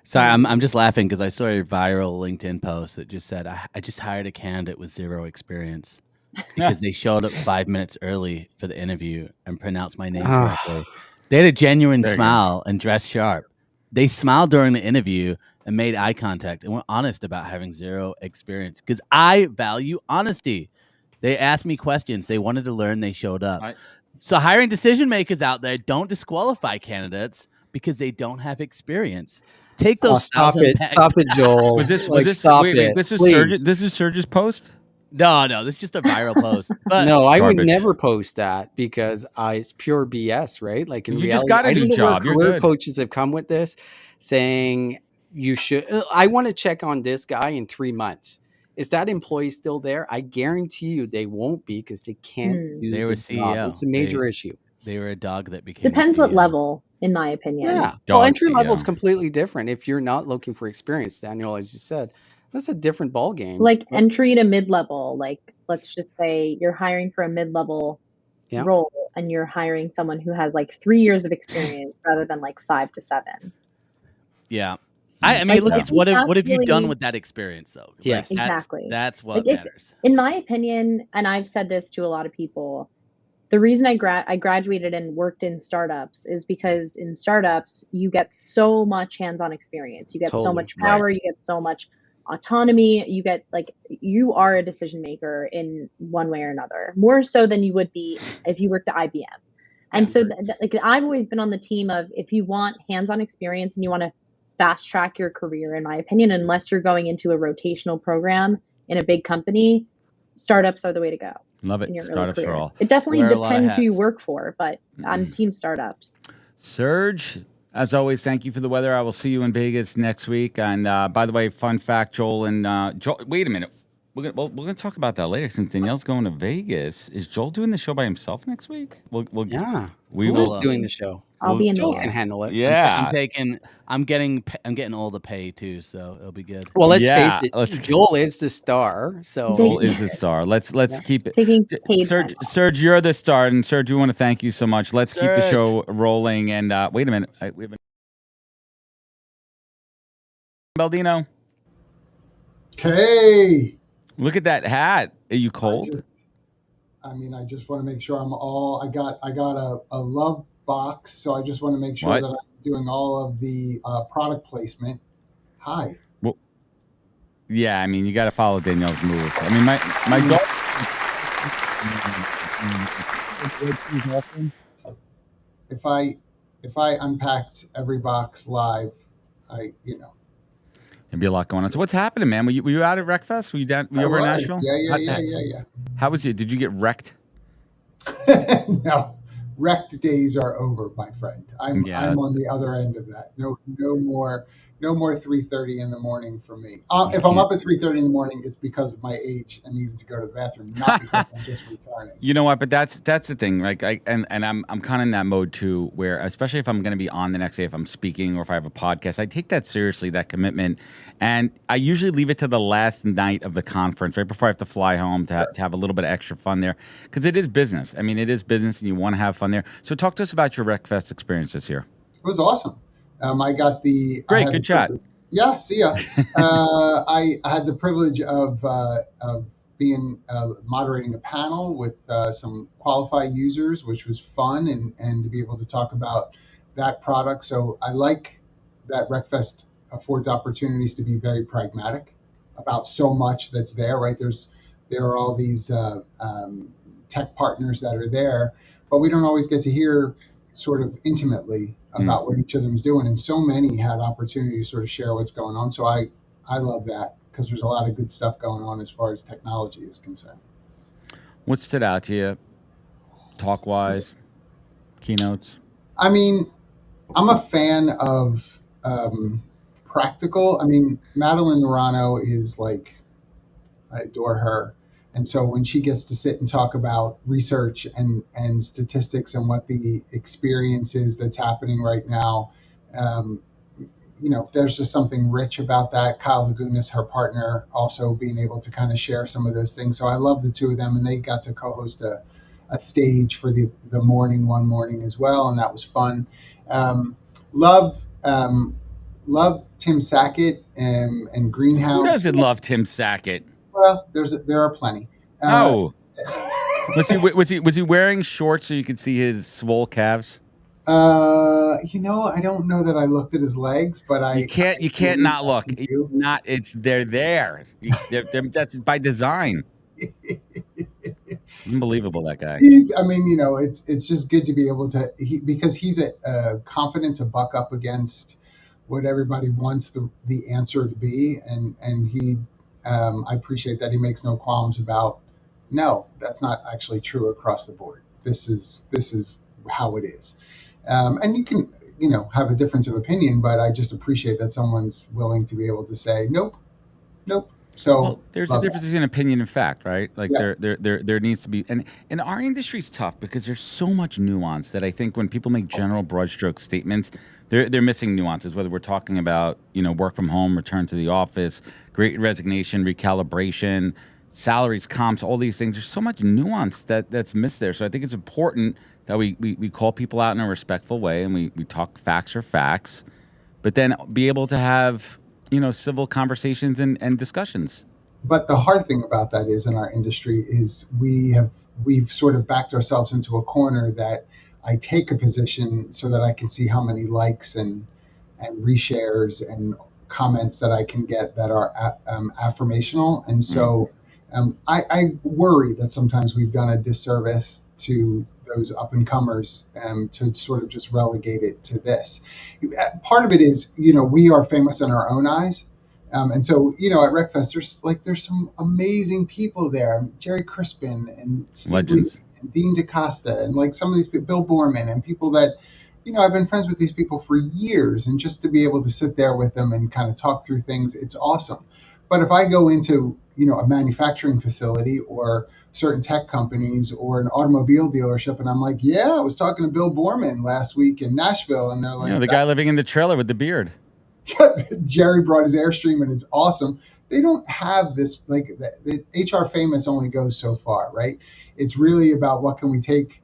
Sorry, I'm just laughing because I saw a viral LinkedIn post that just said, I just hired a candidate with zero experience because they showed up 5 minutes early for the interview and pronounced my name correctly. They had a genuine smile and dressed sharp. They smiled during the interview and made eye contact and were honest about having zero experience because I value honesty. They asked me questions. They wanted to learn. They showed up. So hiring decision makers out there, don't disqualify candidates because they don't have experience. Take those Stop it, Joel. Was this stop wait, it, this is please. This is Serge's post? No, this is just a viral post. But no, I would Garbage. never post that because it's pure BS, right? Like in You reality, just got a I new don't know job. where You're career good. coaches have come with this, saying you should. I want to check on this guy in 3 months. Is that employee still there? I guarantee you they won't be because they can't do they the were job. CEO. It's a major issue. They were a dog that became. Depends a what CEO. level, in my opinion. Yeah. Well, entry level is completely different. If you're not looking for experience, Daniel, as you said, that's a different ball game. Like entry to mid-level, like let's just say you're hiring for a mid-level role and you're hiring someone who has like 3 years of experience rather than like 5 to 7. Yeah. I mean, look, it's what have you done with that experience, though? Yes, like, exactly. That's what like matters. In my opinion, and I've said this to a lot of people, the reason I graduated and worked in startups is because in startups, you get so much hands-on experience. You get so much power. You get so much autonomy. You get you are a decision maker in one way or another, more so than you would be if you worked at IBM. And so I've always been on the team of if you want hands-on experience and you want to fast track your career, in my opinion, unless you're going into a rotational program in a big company, startups are the way to go. Love it. In your Startups early for career. all. It definitely depends who you work for, but I'm team startups. Serge, as always, thank you for the weather. I will see you in Vegas next week. And by the way, fun fact, Joel and Joel, wait a minute. we're gonna talk about that later. Since Danielle's going to Vegas, is Joel doing the show by himself next week? Yeah. We Who will. is doing the show? I'll be in the Joel air. can handle it. Yeah. I'm getting all the pay too, so it'll be good. Well, let's face Yeah, it. let's- Joel is the star. So Joel is the star. Let's Yeah. keep it. Taking paid Serge, time off. Serge, you're the star, and Serge, we want to thank you so much. Let's keep the Serge. show rolling. And wait a minute, we have Baldino. Hey, Look at that hat. Are you cold? I just want to make sure I'm all. I got a love box, so I just want to make sure What? that I'm doing all of the product placement. Hi. Well, yeah, I mean, you got to follow Danielle's moves. I mean, my daughter. If I unpacked every box live, There'd be a lot going on. So what's happening, man? Were you out at Recfest? Were you down? Were you over in Nashville? Yeah. How was you? Did you get wrecked? No, wrecked days are over, my friend. I'm on the other end of that. No more 3:30 in the morning for me. If I'm up at 3:30 in the morning, it's because of my age and needing to go to the bathroom, not because I'm just returning. You know what? But that's the thing. Like I'm kind of in that mode too, where especially if I'm going to be on the next day, if I'm speaking or if I have a podcast, I take that seriously, that commitment, and I usually leave it to the last night of the conference, right before I have to fly home to have a little bit of extra fun there, because it is business. I mean, it is business, and you want to have fun there. So talk to us about your Recfest experience this year. It was awesome. I got the great, good chat. Yeah, see ya. I had the privilege of being moderating a panel with some qualified users, which was fun, and to be able to talk about that product. So I like that Recfest affords opportunities to be very pragmatic about so much that's there. Right, there are all these tech partners that are there, but we don't always get to hear sort of intimately about what each of them is doing, and so many had opportunity to sort of share what's going on. So I love that, because there's a lot of good stuff going on as far as technology is concerned. What stood out to you, talk wise, keynotes? I mean, I'm a fan of practical. I mean, Madeline Nerano is like, I adore her. And so when she gets to sit and talk about research and statistics and what the experience is that's happening right now, there's just something rich about that. Kyle Lagunas, her partner, also being able to kind of share some of those things. So I love the two of them, and they got to co-host a stage for the morning one morning as well, and that was fun. Love Tim Sackett and Greenhouse. Who doesn't love Tim Sackett? Well, there are plenty. Oh, was he wearing shorts so you could see his swole calves? I don't know that I looked at his legs, but you can't not look. They're there. That's by design. Unbelievable, that guy. It's just good to be able to, because he's confident to buck up against what everybody wants the answer to be, and he. I appreciate that he makes no qualms about, no, that's not actually true across the board. This is how it is. And you can, have a difference of opinion, but I just appreciate that someone's willing to be able to say, nope. So there's a difference between opinion and fact, right? Like there needs to be, and our industry's tough because there's so much nuance that I think when people make general brushstroke statements, they're missing nuances. Whether we're talking about work from home, return to the office, great resignation, recalibration, salaries, comps, all these things. There's so much nuance that's missed there. So I think it's important that we call people out in a respectful way, and we talk facts are facts, but then be able to have civil conversations and discussions. But the hard thing about that is, in our industry, is we've sort of backed ourselves into a corner that I take a position so that I can see how many likes and reshares and comments that I can get that are affirmational. And so I worry that sometimes we've done a disservice to those up and comers to sort of just relegate it to this. Part of it is, we are famous in our own eyes. And so, at Recfest, there's some amazing people there. Jerry Crispin and Steve Legends. And Dean DaCosta and some of these people, Bill Borman, and people that, I've been friends with these people for years, and just to be able to sit there with them and kind of talk through things, it's awesome. But if I go into a manufacturing facility or certain tech companies or an automobile dealership, and I'm like, yeah, I was talking to Bill Borman last week in Nashville, and they're like, the guy living in the trailer with the beard. Jerry brought his Airstream, and it's awesome. They don't have this, like, the HR famous only goes so far, right? It's really about what can we take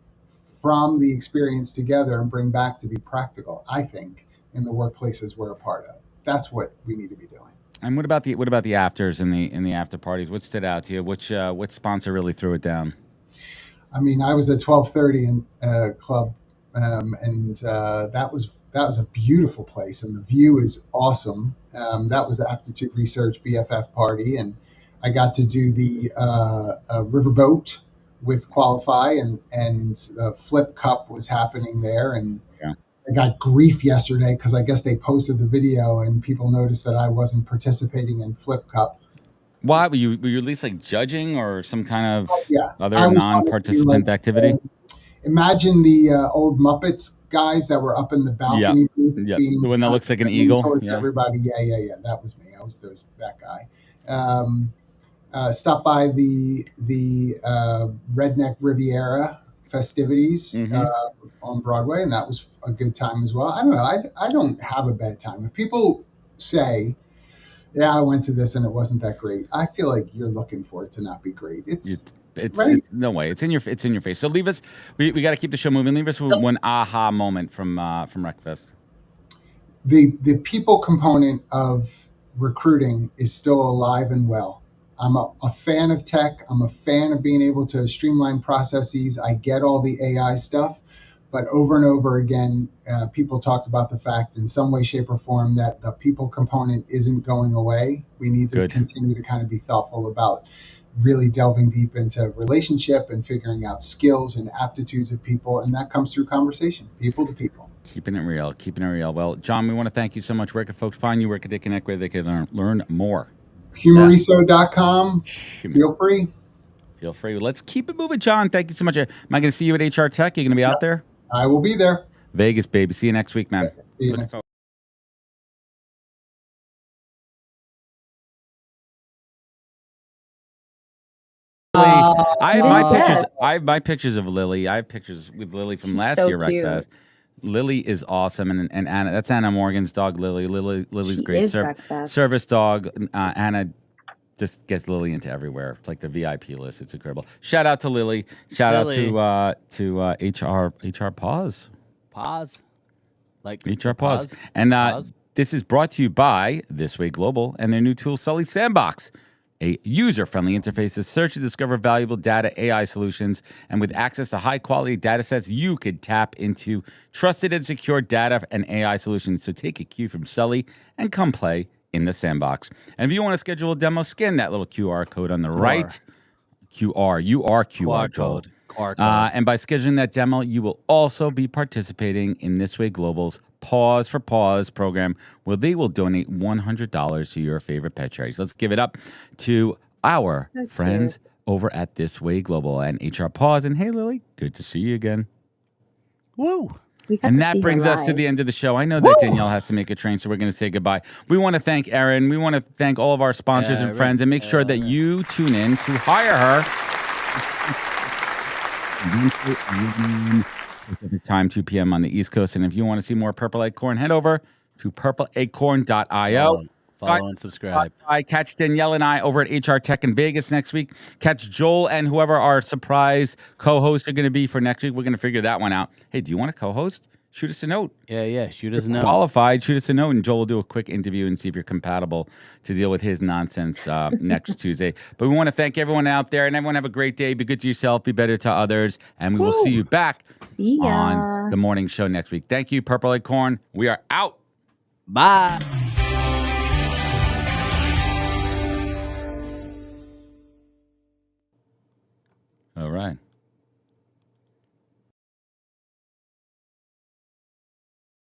from the experience together and bring back to be practical, I think, in the workplaces we're a part of. That's what we need to be doing. And what about the afters and the after parties? What stood out to you? Which sponsor really threw it down? I mean, I was at 1230 in club, and that was a beautiful place, and the view is awesome. That was the Aptitude Research BFF party, and I got to do the riverboat with Qualify, and Flip Cup was happening there, and I got grief yesterday because I guess they posted the video and people noticed that I wasn't participating in Flip Cup. Why were you at least like judging or some kind of other I was non-participant activity? Imagine the old Muppets guys that were up in the balcony booth, the one that looks like an eagle towards everybody. Yeah. That was me. I was that guy. Stopped by the Redneck Riviera festivities on Broadway, and that was a good time as well. I don't know. I don't have a bad time. If people say, yeah, I went to this and it wasn't that great, I feel like you're looking for it to not be great. It's no way. It's in your face. So leave us. We got to keep the show moving. Leave us with one aha moment from Recfest. The people component of recruiting is still alive and well. I'm a fan of tech. I'm a fan of being able to streamline processes. I get all the AI stuff, but over and over again, people talked about the fact in some way, shape, or form that the people component isn't going away. We need to continue to kind of be thoughtful about really delving deep into relationship and figuring out skills and aptitudes of people, and that comes through conversation, people to people. Keeping it real. Well, John, we want to thank you so much. Where can folks find you? Where can they connect? Where they can learn more? Humoriso.com. Feel free. Let's keep it moving, John. Thank you so much. Am I going to see you at HR Tech? You're going to be out there? I will be there. Vegas, baby. See you next week, man. See you next week. I have my pictures of Lily. I have pictures with Lily from last year, Recfest. Lily is awesome, and Anna. That's Anna Morgan's dog, Lily. Lily's great. Service dog. Anna just gets Lily into everywhere. It's like the VIP list. It's incredible. Shout out to Lily. Shout out to HR Pause. Like HR Pause. And this is brought to you by This Way Global and their new tool, Sully Sandbox. A user-friendly interface to search and discover valuable data AI solutions. And with access to high-quality data sets, you could tap into trusted and secure data and AI solutions. So take a cue from Sully and come play in the sandbox. And if you want to schedule a demo, scan that little QR code on the right. QR code. And by scheduling that demo, you will also be participating in This Way Global's Pause for Pause program, where they will donate $100 to your favorite pet charities. Let's give it up to our friends over at This Way Global and HR Pause. And hey, Lily, good to see you again. Woo! And that brings us to the end of the show. I know that Danielle has to make a train, so we're going to say goodbye. We want to thank ERIN. We want to thank all of our sponsors and friends, and make sure that you tune in to hire her. Pacific time, 2 p.m. on the East Coast. And if you want to see more Purple Acorn, head over to purpleacorn.io. Follow and subscribe. Catch Danielle and I over at HR Tech in Vegas next week. Catch Joel and whoever our surprise co-hosts are going to be for next week. We're going to figure that one out. Hey, do you want to co-host? Shoot us a note. Yeah. Shoot us a note. Qualified. Shoot us a note, and Joel will do a quick interview and see if you're compatible to deal with his nonsense next Tuesday. But we want to thank everyone out there, and everyone have a great day. Be good to yourself. Be better to others. And we will see you back on the morning show next week. Thank you, Purple Acorn. We are out. Bye. All right.